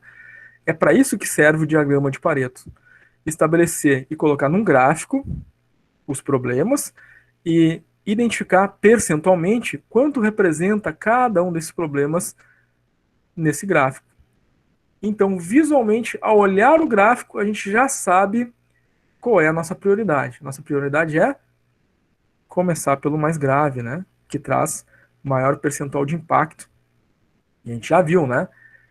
É para isso que serve o diagrama de Pareto. Estabelecer e colocar num gráfico os problemas e identificar percentualmente quanto representa cada um desses problemas nesse gráfico. Então, visualmente, ao olhar o gráfico, a gente já sabe qual é a nossa prioridade. Nossa prioridade é começar pelo mais grave, né? Que traz maior percentual de impacto. E a gente já viu, né?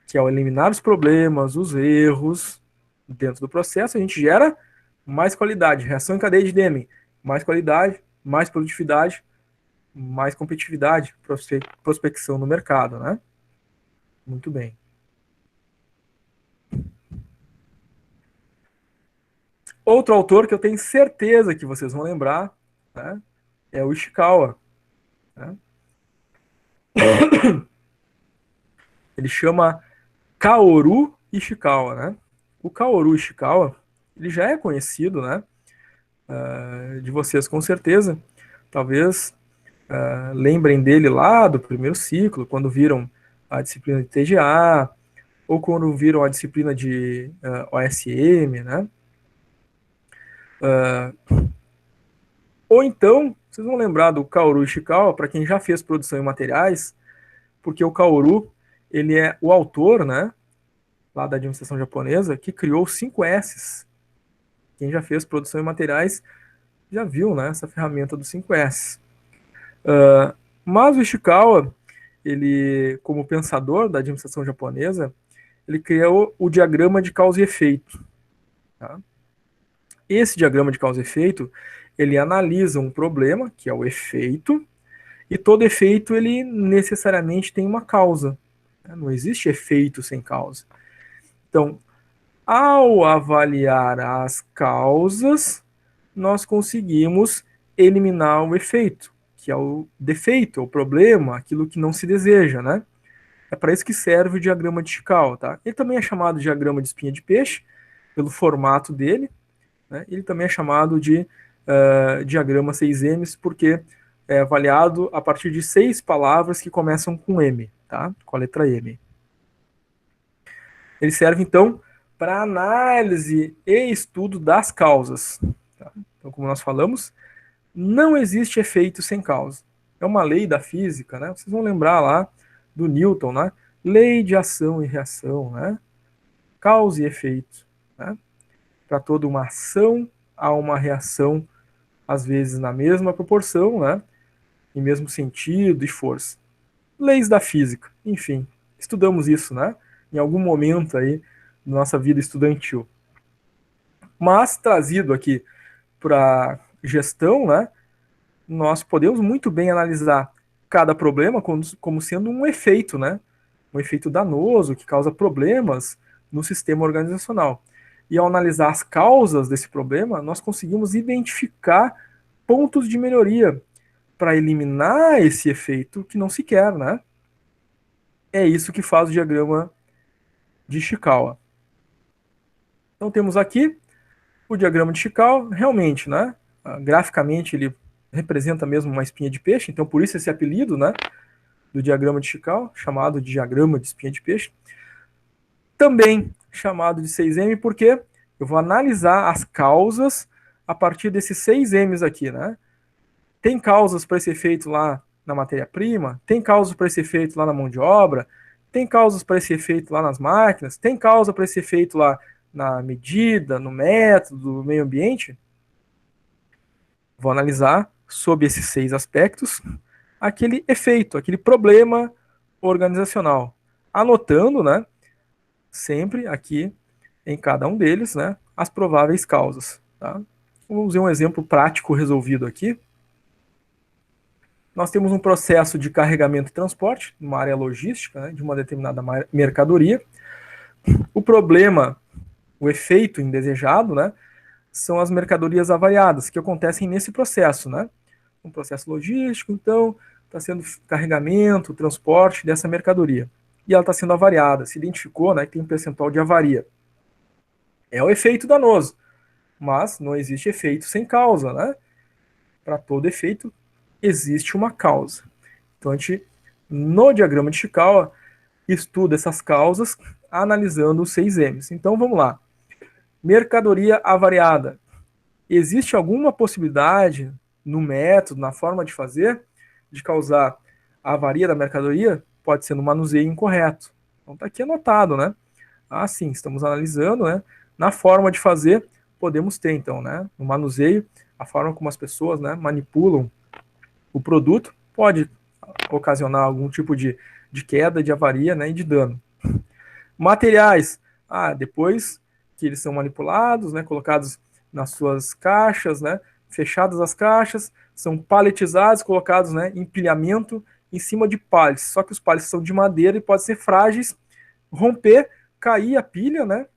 Que ao eliminar os problemas, os erros dentro do processo, a gente gera mais qualidade. Reação em cadeia de Deming. Mais qualidade, mais produtividade, mais competitividade, prospecção no mercado, né? Muito bem. Outro autor que eu tenho certeza que vocês vão lembrar, né, é o Ishikawa. Né? Ele chama Kaoru Ishikawa, né? O Kaoru Ishikawa, ele já é conhecido, né? De vocês com certeza. Talvez lembrem dele lá do primeiro ciclo, quando viram a disciplina de TGA, ou quando viram a disciplina de OSM, né? Ou então, vocês vão lembrar do Kaoru Ishikawa, para quem já fez produção em materiais, porque o Kaoru, ele é o autor, né, lá da administração japonesa, que criou 5 S's. Quem já fez produção em materiais já viu, né, essa ferramenta dos 5 S's. Mas o Ishikawa, ele, como pensador da administração japonesa, ele criou o diagrama de causa e efeito. Tá? Esse diagrama de causa e efeito, ele analisa um problema, que é o efeito, e todo efeito, ele necessariamente tem uma causa. Não existe efeito sem causa. Então, ao avaliar as causas, nós conseguimos eliminar o efeito, que é o defeito, o problema, aquilo que não se deseja, né? É para isso que serve o diagrama de Ishikawa, tá? Ele também é chamado de diagrama de espinha de peixe, pelo formato dele, né? Ele também é chamado de diagrama 6Ms, porque é avaliado a partir de 6 palavras que começam com M, tá? Com a letra M. Ele serve, então, para análise e estudo das causas. Tá? Então, como nós falamos, não existe efeito sem causa. É uma lei da física, né? Vocês vão lembrar lá do Newton, né? Lei de ação e reação, né? Causa e efeito, né? Para toda uma ação, há uma reação, às vezes na mesma proporção, né? Em mesmo sentido e força. Leis da física, enfim, estudamos isso, né? Em algum momento aí da nossa vida estudantil. Mas, trazido aqui para gestão, né? Nós podemos muito bem analisar cada problema como sendo um efeito, né? Um efeito danoso que causa problemas no sistema organizacional. E ao analisar as causas desse problema, nós conseguimos identificar pontos de melhoria para eliminar esse efeito que não se quer, né? É isso que faz o diagrama de Ishikawa. Então temos aqui o diagrama de Ishikawa, realmente, né? Graficamente ele representa mesmo uma espinha de peixe, então por isso esse apelido, né, do diagrama de Ishikawa, chamado de diagrama de espinha de peixe. Também chamado de 6M, porque eu vou analisar as causas a partir desses 6Ms aqui, né? Tem causas para esse efeito lá na matéria-prima, tem causas para esse efeito lá na mão de obra, tem causas para esse efeito lá nas máquinas, tem causa para esse efeito lá na medida, no método, no meio ambiente. Vou analisar, sob esses 6 aspectos, aquele efeito, aquele problema organizacional. Anotando, né, sempre aqui em cada um deles, né, as prováveis causas. Tá? Vamos ver um exemplo prático resolvido aqui. Nós temos um processo de carregamento e transporte, numa área logística, né, de uma determinada mercadoria. O problema, o efeito indesejado, né, são as mercadorias avariadas, que acontecem nesse processo, né? Um processo logístico, então, está sendo carregamento, transporte dessa mercadoria. E ela está sendo avariada, se identificou, né, que tem um percentual de avaria. É o efeito danoso, mas não existe efeito sem causa, né? Para todo efeito, existe uma causa. Então, a gente, no diagrama de Ishikawa, estuda essas causas analisando os 6Ms. Então, vamos lá. Mercadoria avariada. Existe alguma possibilidade no método, na forma de fazer, de causar a avaria da mercadoria? Pode ser no manuseio incorreto. Então está aqui anotado, né? Ah, sim, estamos analisando, né? Na forma de fazer, podemos ter, então, né? No manuseio, a forma como as pessoas, né, manipulam o produto pode ocasionar algum tipo de queda, de avaria, né, e de dano. Materiais. Depois que eles são manipulados, né, colocados nas suas caixas, né, fechadas as caixas, são paletizados, colocados, né, em empilhamento em cima de palets. Só que os palets são de madeira e podem ser frágeis, romper, cair a pilha, né,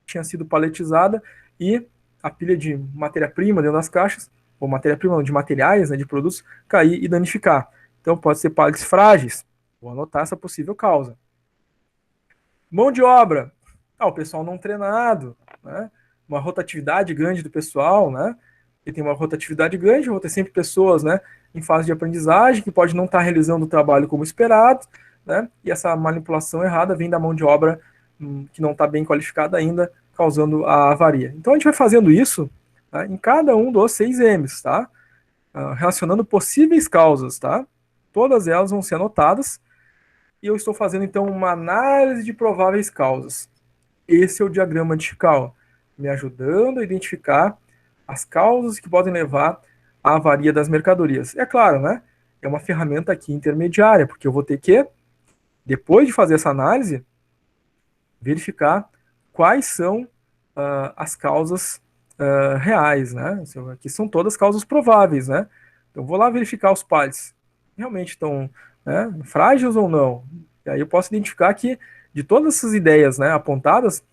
tinha sido paletizada, e a pilha de matéria-prima dentro das caixas, ou matéria-prima de materiais, né, de produtos, cair e danificar. Então pode ser pallets frágeis, Vou anotar essa possível causa. Mão de obra. O pessoal não treinado, né? Uma rotatividade grande do pessoal, né? E tem uma rotatividade grande, vou ter sempre pessoas, né, em fase de aprendizagem, que pode não estar realizando o trabalho como esperado, né? E essa manipulação errada vem da mão de obra que não está bem qualificada ainda, causando a avaria. Então a gente vai fazendo isso, tá, em cada um dos 6 M's, tá? Relacionando possíveis causas, tá? Todas elas vão ser anotadas, e eu estou fazendo então uma análise de prováveis causas. Esse é o diagrama de Chikawa, me ajudando a identificar as causas que podem levar à avaria das mercadorias. É claro, né? É uma ferramenta aqui intermediária, porque eu vou ter que, depois de fazer essa análise, verificar quais são as causas reais, né? Aqui são todas causas prováveis, né? Então, vou lá verificar os pares. Realmente estão, né, frágeis ou não? E aí eu posso identificar que, de todas essas ideias, né, apontadas,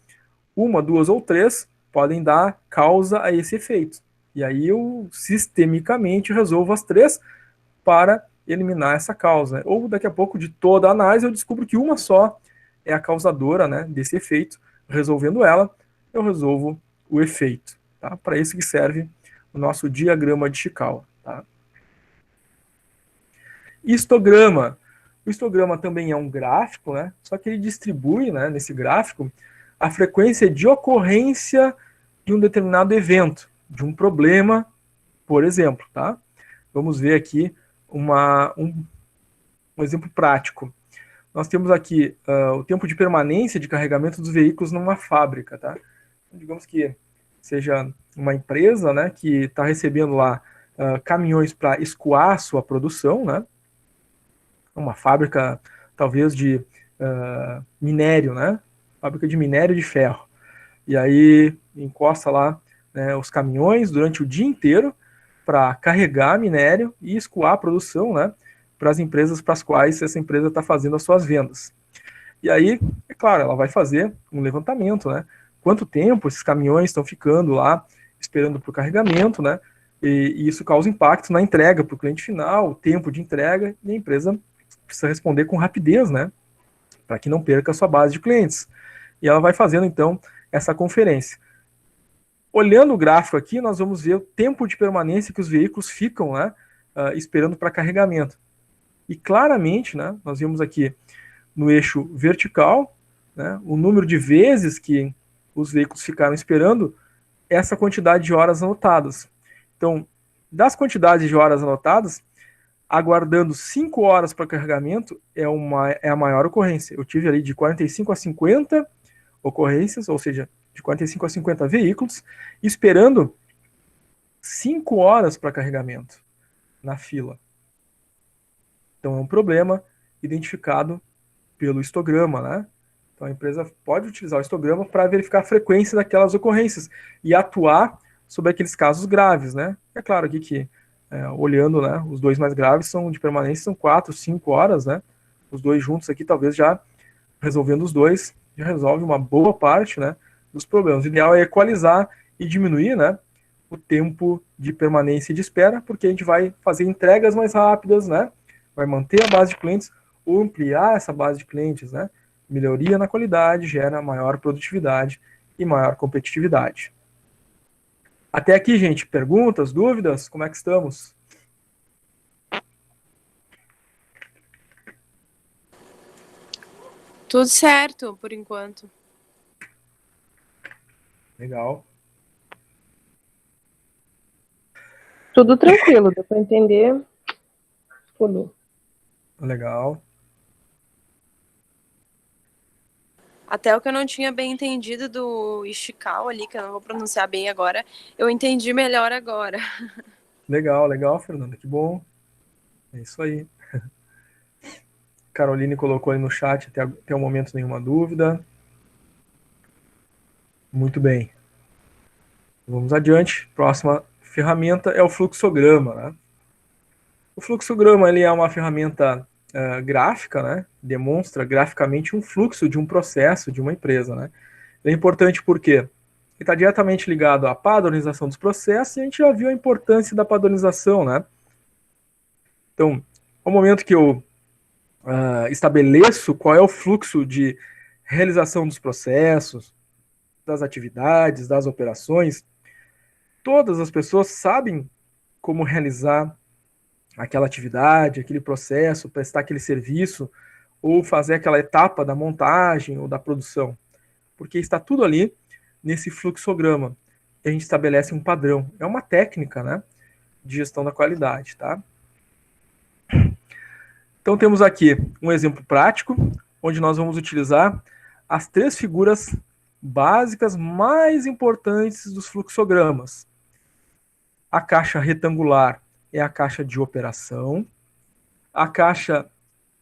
1, 2 ou 3 podem dar causa a esse efeito. E aí eu, sistemicamente, resolvo as 3 para eliminar essa causa. Ou, daqui a pouco, de toda a análise, eu descubro que uma só é a causadora, né, desse efeito. Resolvendo ela, eu resolvo o efeito. Tá? Para isso que serve o nosso diagrama de Chikawa. Tá? Histograma. O histograma também é um gráfico, né? Só que ele distribui, né, nesse gráfico, a frequência de ocorrência de um determinado evento, de um problema, por exemplo. Tá? Vamos ver aqui um exemplo prático. Nós temos aqui o tempo de permanência de carregamento dos veículos numa fábrica. Tá? Digamos que seja uma empresa, né, que está recebendo lá caminhões para escoar a sua produção, né? Uma fábrica, talvez, de minério, né? Fábrica de minério de ferro. E aí encosta lá, né, os caminhões durante o dia inteiro para carregar minério e escoar a produção, né, para as empresas para as quais essa empresa está fazendo as suas vendas. E aí, é claro, ela vai fazer um levantamento, né? Quanto tempo esses caminhões estão ficando lá esperando para o carregamento, né? E isso causa impacto na entrega para o cliente final, o tempo de entrega, e a empresa precisa responder com rapidez, né? Para que não perca a sua base de clientes. E ela vai fazendo, então, essa conferência. Olhando o gráfico aqui, nós vamos ver o tempo de permanência que os veículos ficam, né, esperando para carregamento. E claramente, né, nós vemos aqui no eixo vertical, né, o número de vezes que os veículos ficaram esperando essa quantidade de horas anotadas. Então, das quantidades de horas anotadas, aguardando 5 horas para carregamento é a maior ocorrência. Eu tive ali de 45 a 50 ocorrências, ou seja, de 45 a 50 veículos, esperando 5 horas para carregamento na fila. Então é um problema identificado pelo histograma, né? Então a empresa pode utilizar o histograma para verificar a frequência daquelas ocorrências e atuar sobre aqueles casos graves, né? É claro aqui que, olhando, né, os 2 mais graves são de permanência, são 4, 5 horas, né? Os 2 juntos aqui, talvez já resolvendo os 2, já resolve uma boa parte, né, dos problemas. O ideal é equalizar e diminuir, né, o tempo de permanência e de espera, porque a gente vai fazer entregas mais rápidas, né? Vai manter a base de clientes ou ampliar essa base de clientes, né? Melhoria na qualidade gera maior produtividade e maior competitividade. Até aqui, gente, perguntas, dúvidas? Como é que estamos? Tudo certo, por enquanto. Legal. Tudo tranquilo, deu para entender tudo. Legal. Até o que eu não tinha bem entendido do Ishikawa ali, que eu não vou pronunciar bem agora, eu entendi melhor agora. Legal, legal, Fernanda, que bom. É isso aí. Caroline colocou aí no chat até o momento nenhuma dúvida. Muito bem. Vamos adiante. Próxima ferramenta é o fluxograma, né? O fluxograma ele é uma ferramenta gráfica, né? Demonstra graficamente um fluxo de um processo de uma empresa, né? É importante porque ele está diretamente ligado à padronização dos processos e a gente já viu a importância da padronização, né? Então, ao momento que eu estabeleço qual é o fluxo de realização dos processos, das atividades, das operações, todas as pessoas sabem como realizar aquela atividade, aquele processo, prestar aquele serviço, ou fazer aquela etapa da montagem ou da produção, porque está tudo ali nesse fluxograma. A gente estabelece um padrão. É uma técnica, né, de gestão da qualidade, tá? Então temos aqui um exemplo prático, onde nós vamos utilizar as 3 figuras básicas mais importantes dos fluxogramas. A caixa retangular é a caixa de operação, a caixa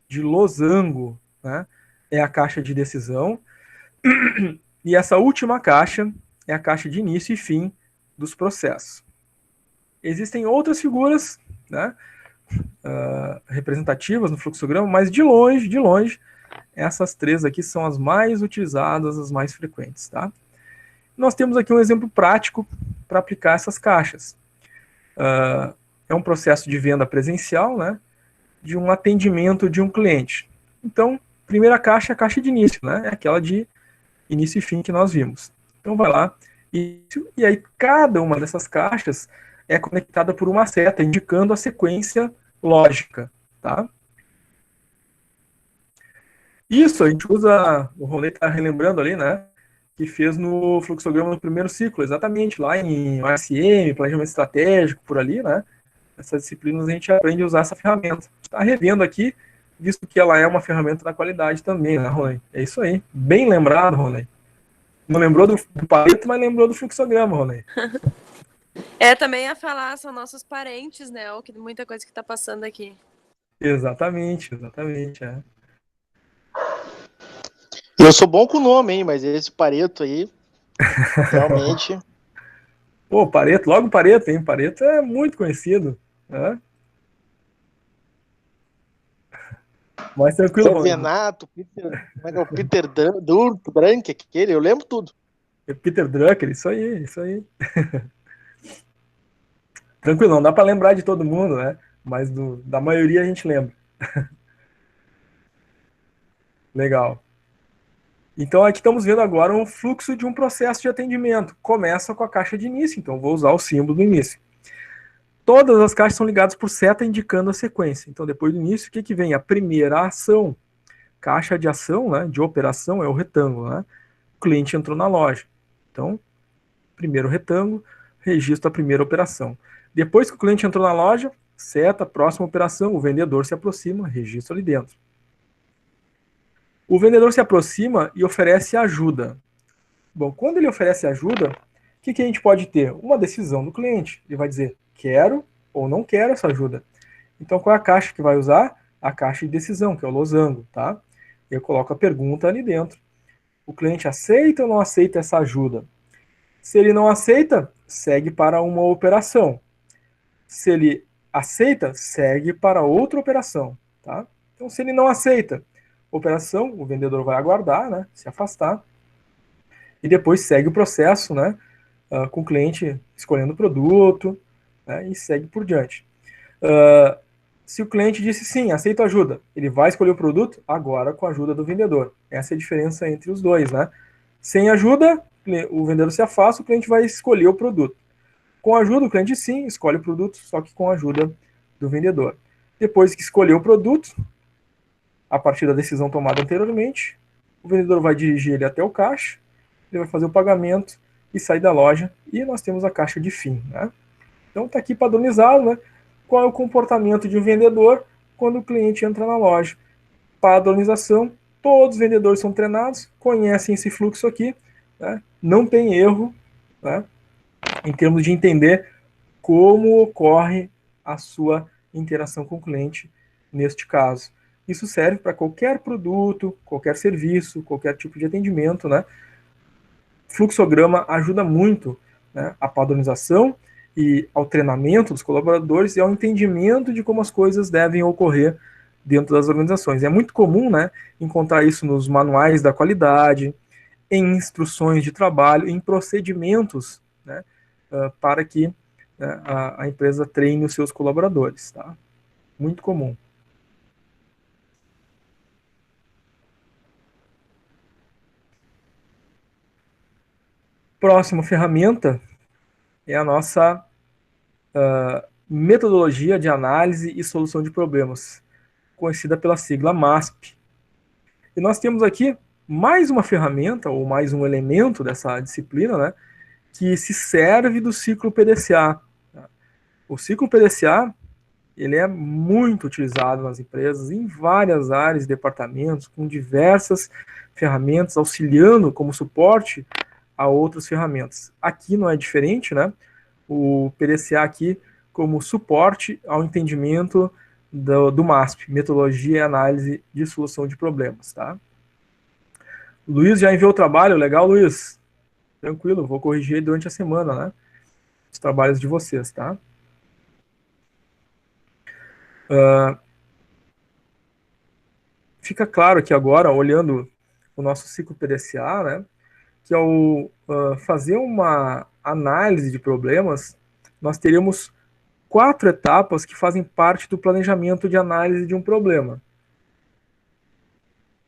de losango, né, é a caixa de decisão, e essa última caixa é a caixa de início e fim dos processos. Existem outras figuras, né, representativas no fluxograma, mas de longe, essas 3 aqui são as mais utilizadas, as mais frequentes, tá? Nós temos aqui um exemplo prático para aplicar essas caixas. É um processo de venda presencial, né, de um atendimento de um cliente. Então, primeira caixa é a caixa de início, né, é aquela de início e fim que nós vimos. Então, vai lá, e aí cada uma dessas caixas é conectada por uma seta, indicando a sequência lógica, tá? Isso a gente usa, o Ronei está relembrando ali, né, que fez no fluxograma do primeiro ciclo, exatamente, lá em OSM, planejamento estratégico, por ali, né, essas disciplinas a gente aprende a usar essa ferramenta. Está revendo aqui, visto que ela é uma ferramenta da qualidade também, né, Ronei? É isso aí, bem lembrado, Ronei. Não lembrou do Pareto, mas lembrou do fluxograma, Ronei. Também ia falar, são nossos parentes, né? Ou que muita coisa que tá passando aqui. Exatamente, é. Eu sou bom com o nome, hein, mas esse Pareto aí, realmente... Pô, Pareto, logo Pareto, hein? Pareto é muito conhecido, né? Mais tranquilo, Zé Venato, Peter Drunk, aquele, eu lembro tudo. Peter Drucker, isso aí. Tranquilo, não dá para lembrar de todo mundo, né? Mas da maioria a gente lembra. Legal. Então aqui estamos vendo agora um fluxo de um processo de atendimento. Começa com a caixa de início, então vou usar o símbolo do início. Todas as caixas são ligadas por seta indicando a sequência. Então depois do início, o que vem? A primeira ação. Caixa de ação, né, de operação é o retângulo, né? O cliente entrou na loja. Então, primeiro retângulo, registro a primeira operação. Depois que o cliente entrou na loja, seta, próxima operação, o vendedor se aproxima, registro ali dentro. O vendedor se aproxima e oferece ajuda. Bom, quando ele oferece ajuda, o que a gente pode ter? Uma decisão do cliente. Ele vai dizer, quero ou não quero essa ajuda. Então, qual é a caixa que vai usar? A caixa de decisão, que é o losango, tá? Eu coloco a pergunta ali dentro. O cliente aceita ou não aceita essa ajuda? Se ele não aceita, segue para uma operação. Se ele aceita, segue para outra operação, tá? Então, se ele não aceita operação, o vendedor vai aguardar, né, se afastar, e depois segue o processo, né, com o cliente escolhendo o produto, né, e segue por diante. Se o cliente disse sim, aceito ajuda, ele vai escolher o produto agora com a ajuda do vendedor. Essa é a diferença entre os dois, né? Sem ajuda, o vendedor se afasta, o cliente vai escolher o produto. Com a ajuda, o cliente sim, escolhe o produto, só que com a ajuda do vendedor. Depois que escolheu o produto, a partir da decisão tomada anteriormente, o vendedor vai dirigir ele até o caixa, ele vai fazer o pagamento e sair da loja, e nós temos a caixa de fim, né? Então está aqui padronizado, né? Qual é o comportamento de um vendedor quando o cliente entra na loja. Padronização, todos os vendedores são treinados, conhecem esse fluxo aqui, né? Não tem erro, né, em termos de entender como ocorre a sua interação com o cliente neste caso. Isso serve para qualquer produto, qualquer serviço, qualquer tipo de atendimento, né? Fluxograma ajuda muito, né, a padronização e ao treinamento dos colaboradores e ao entendimento de como as coisas devem ocorrer dentro das organizações. É muito comum, né, encontrar isso nos manuais da qualidade, em instruções de trabalho, em procedimentos, né, para que, né, a empresa treine os seus colaboradores. Tá? Muito comum. Próxima ferramenta é a nossa metodologia de análise e solução de problemas, conhecida pela sigla MASP. E nós temos aqui mais uma ferramenta, ou mais um elemento dessa disciplina, né, que se serve do ciclo PDCA. O ciclo PDCA, ele é muito utilizado nas empresas, em várias áreas e departamentos, com diversas ferramentas, auxiliando como suporte a outras ferramentas. Aqui não é diferente, né? O PDCA aqui como suporte ao entendimento do MASP, Metodologia e Análise de Solução de Problemas, tá? Luiz já enviou o trabalho, legal, Luiz? Tranquilo, vou corrigir durante a semana, né? Os trabalhos de vocês, tá? Fica claro aqui agora, olhando o nosso ciclo PDCA, né, que ao fazer uma análise de problemas, nós teríamos 4 etapas que fazem parte do planejamento de análise de um problema.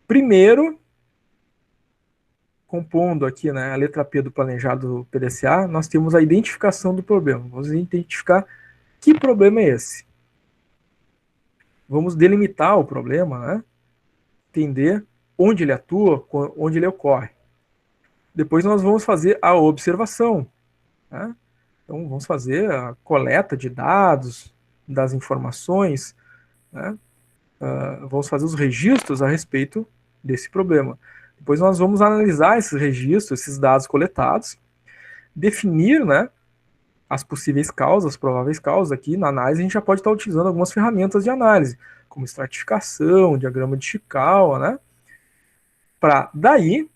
Primeiro, compondo aqui, né, a letra P do planejado do PDCA, nós temos a identificação do problema. Vamos identificar que problema é esse. Vamos delimitar o problema, né, entender onde ele atua, onde ele ocorre. Depois nós vamos fazer a observação, né? Então vamos fazer a coleta de dados, das informações, né? Vamos fazer os registros a respeito desse problema. Depois nós vamos analisar esses registros, esses dados coletados, definir, né, as possíveis causas, as prováveis causas. Aqui na análise a gente já pode estar utilizando algumas ferramentas de análise, como estratificação, diagrama de Chikawa, né? Para daí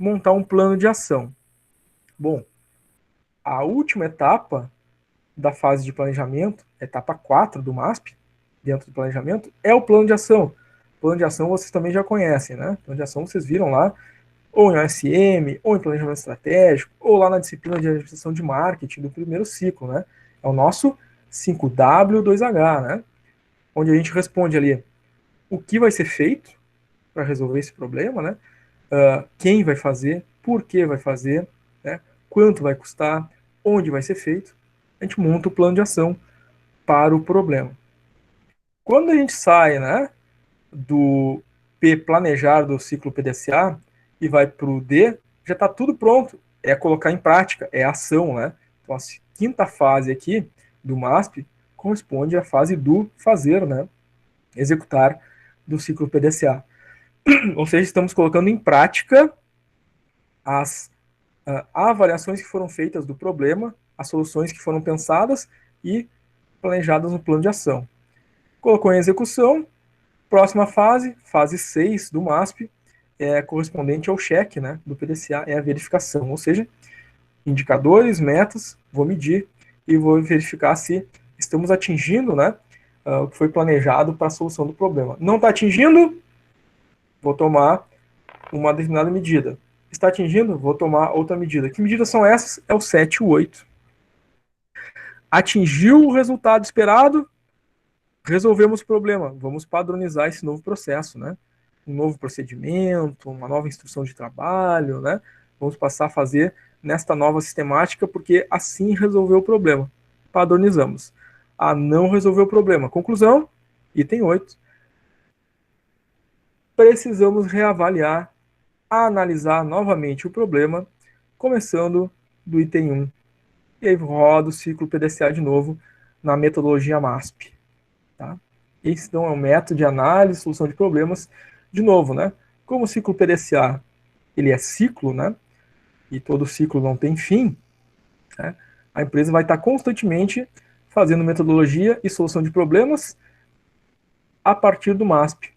montar um plano de ação. Bom, a última etapa da fase de planejamento, etapa 4 do MASP, dentro do planejamento, é o plano de ação. O plano de ação vocês também já conhecem, né? O plano de ação vocês viram lá, ou em OSM, ou em planejamento estratégico, ou lá na disciplina de administração de marketing do primeiro ciclo, né? É o nosso 5W2H, né? Onde a gente responde ali o que vai ser feito para resolver esse problema, né? Quem vai fazer, por que vai fazer, né? Quanto vai custar, onde vai ser feito. A gente monta o plano de ação para o problema. Quando a gente sai, né, do P, planejar, do ciclo PDCA, e vai para o D, já está tudo pronto. É colocar em prática, é ação, né? Então a quinta fase aqui do MASP corresponde à fase do fazer, né? Executar do ciclo PDCA. Ou seja, estamos colocando em prática as avaliações que foram feitas do problema, as soluções que foram pensadas e planejadas no plano de ação. Colocou em execução, próxima fase, fase 6 do MASP, é correspondente ao cheque, né, do PDCA, é a verificação, ou seja, indicadores, metas, vou medir e vou verificar se estamos atingindo, né, o que foi planejado para a solução do problema. Não está atingindo? Vou tomar uma determinada medida. Está atingindo? Vou tomar outra medida. Que medidas são essas? É o 7 e o 8. Atingiu o resultado esperado? Resolvemos o problema. Vamos padronizar esse novo processo, né? Um novo procedimento, uma nova instrução de trabalho, né? Vamos passar a fazer nesta nova sistemática, porque assim resolveu o problema. Padronizamos. Não resolveu o problema. Conclusão, item 8. Precisamos reavaliar, analisar novamente o problema, começando do item 1. E aí roda o ciclo PDCA de novo na metodologia MASP. Tá? Esse então é um método de análise e solução de problemas. De novo, né? Como o ciclo PDCA ele é ciclo, né? E todo ciclo não tem fim, né? A empresa vai estar constantemente fazendo metodologia e solução de problemas a partir do MASP,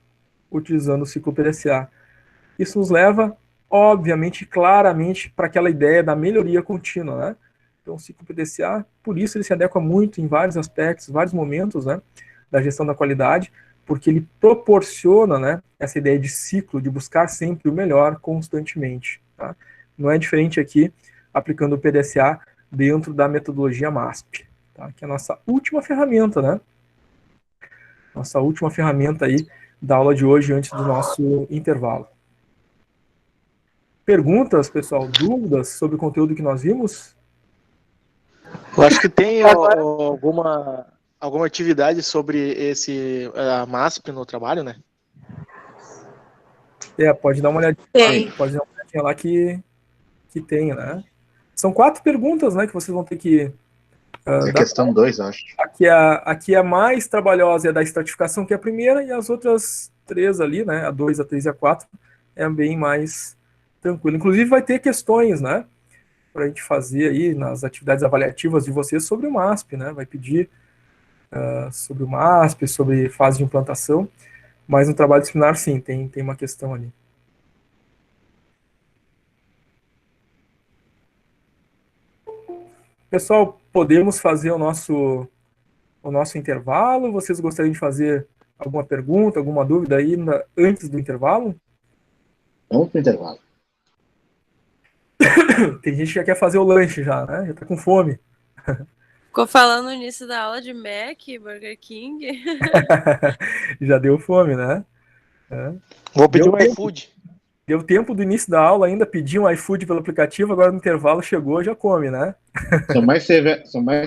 utilizando o ciclo PDCA. Isso nos leva, obviamente, claramente, para aquela ideia da melhoria contínua, né? Então, o ciclo PDCA, por isso ele se adequa muito em vários aspectos, vários momentos, né, da gestão da qualidade, porque ele proporciona, né, essa ideia de ciclo, de buscar sempre o melhor constantemente. Tá? Não é diferente aqui, aplicando o PDCA dentro da metodologia MASP, tá? Que é a nossa última ferramenta, né? Nossa última ferramenta aí da aula de hoje, antes do nosso intervalo. Perguntas, pessoal? Dúvidas sobre o conteúdo que nós vimos? Eu acho que tem alguma atividade sobre a MASP no trabalho, né? Pode dar uma olhadinha. Tem. Pode dar uma olhadinha lá que tem, né? São 4 perguntas, né, que vocês vão ter que É questão 2, acho. Aqui a mais trabalhosa é a da estratificação, que é a primeira, e as outras 3 ali, né, a 2, a 3 e a 4, é bem mais tranquilo. Inclusive vai ter questões, né, para a gente fazer aí nas atividades avaliativas de vocês sobre o MASP, né, vai pedir sobre o MASP, sobre fase de implantação, mas no trabalho disciplinar, sim, tem uma questão ali. Pessoal, podemos fazer o nosso intervalo? Vocês gostariam de fazer alguma pergunta, alguma dúvida aí antes do intervalo? Vamos pro intervalo. Tem gente que já quer fazer o lanche já, né? Já tá com fome. Ficou falando no início da aula de Mac, Burger King. Já deu fome, né? Vou pedir Deu um tempo. iFood. Deu tempo do início da aula ainda, pedir um iFood pelo aplicativo, agora no intervalo chegou, já come, né? Sou mais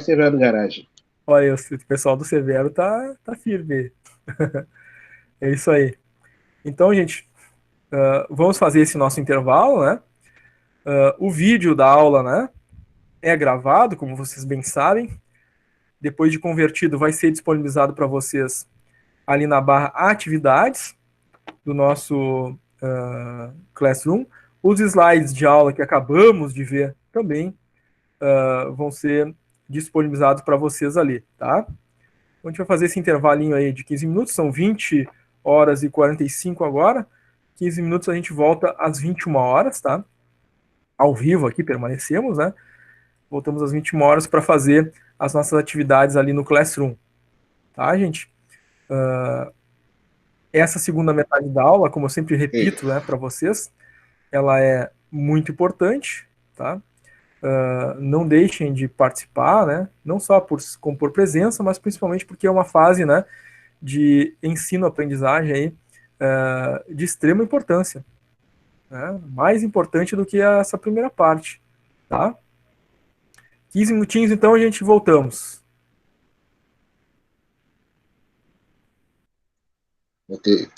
severo do garagem. Olha, o pessoal do Severo tá firme. É isso aí. Então, gente, vamos fazer esse nosso intervalo, né? O vídeo da aula, né, é gravado, como vocês bem sabem. Depois de convertido, vai ser disponibilizado para vocês ali na barra atividades do nosso Classroom. Os slides de aula que acabamos de ver também vão ser disponibilizados para vocês ali, tá? Então, a gente vai fazer esse intervalinho aí de 15 minutos, são 20 horas e 45 agora. 15 minutos a gente volta às 21 horas, tá? Ao vivo aqui, permanecemos, né? Voltamos às 21 horas para fazer as nossas atividades ali no Classroom. Tá, gente? Essa segunda metade da aula, como eu sempre repito, né, para vocês, ela é muito importante, tá? Não deixem de participar, né? Não só por compor presença, mas principalmente porque é uma fase, né, de ensino-aprendizagem aí, de extrema importância, né? Mais importante do que essa primeira parte, tá? 15 minutinhos, então a gente voltamos. Ok.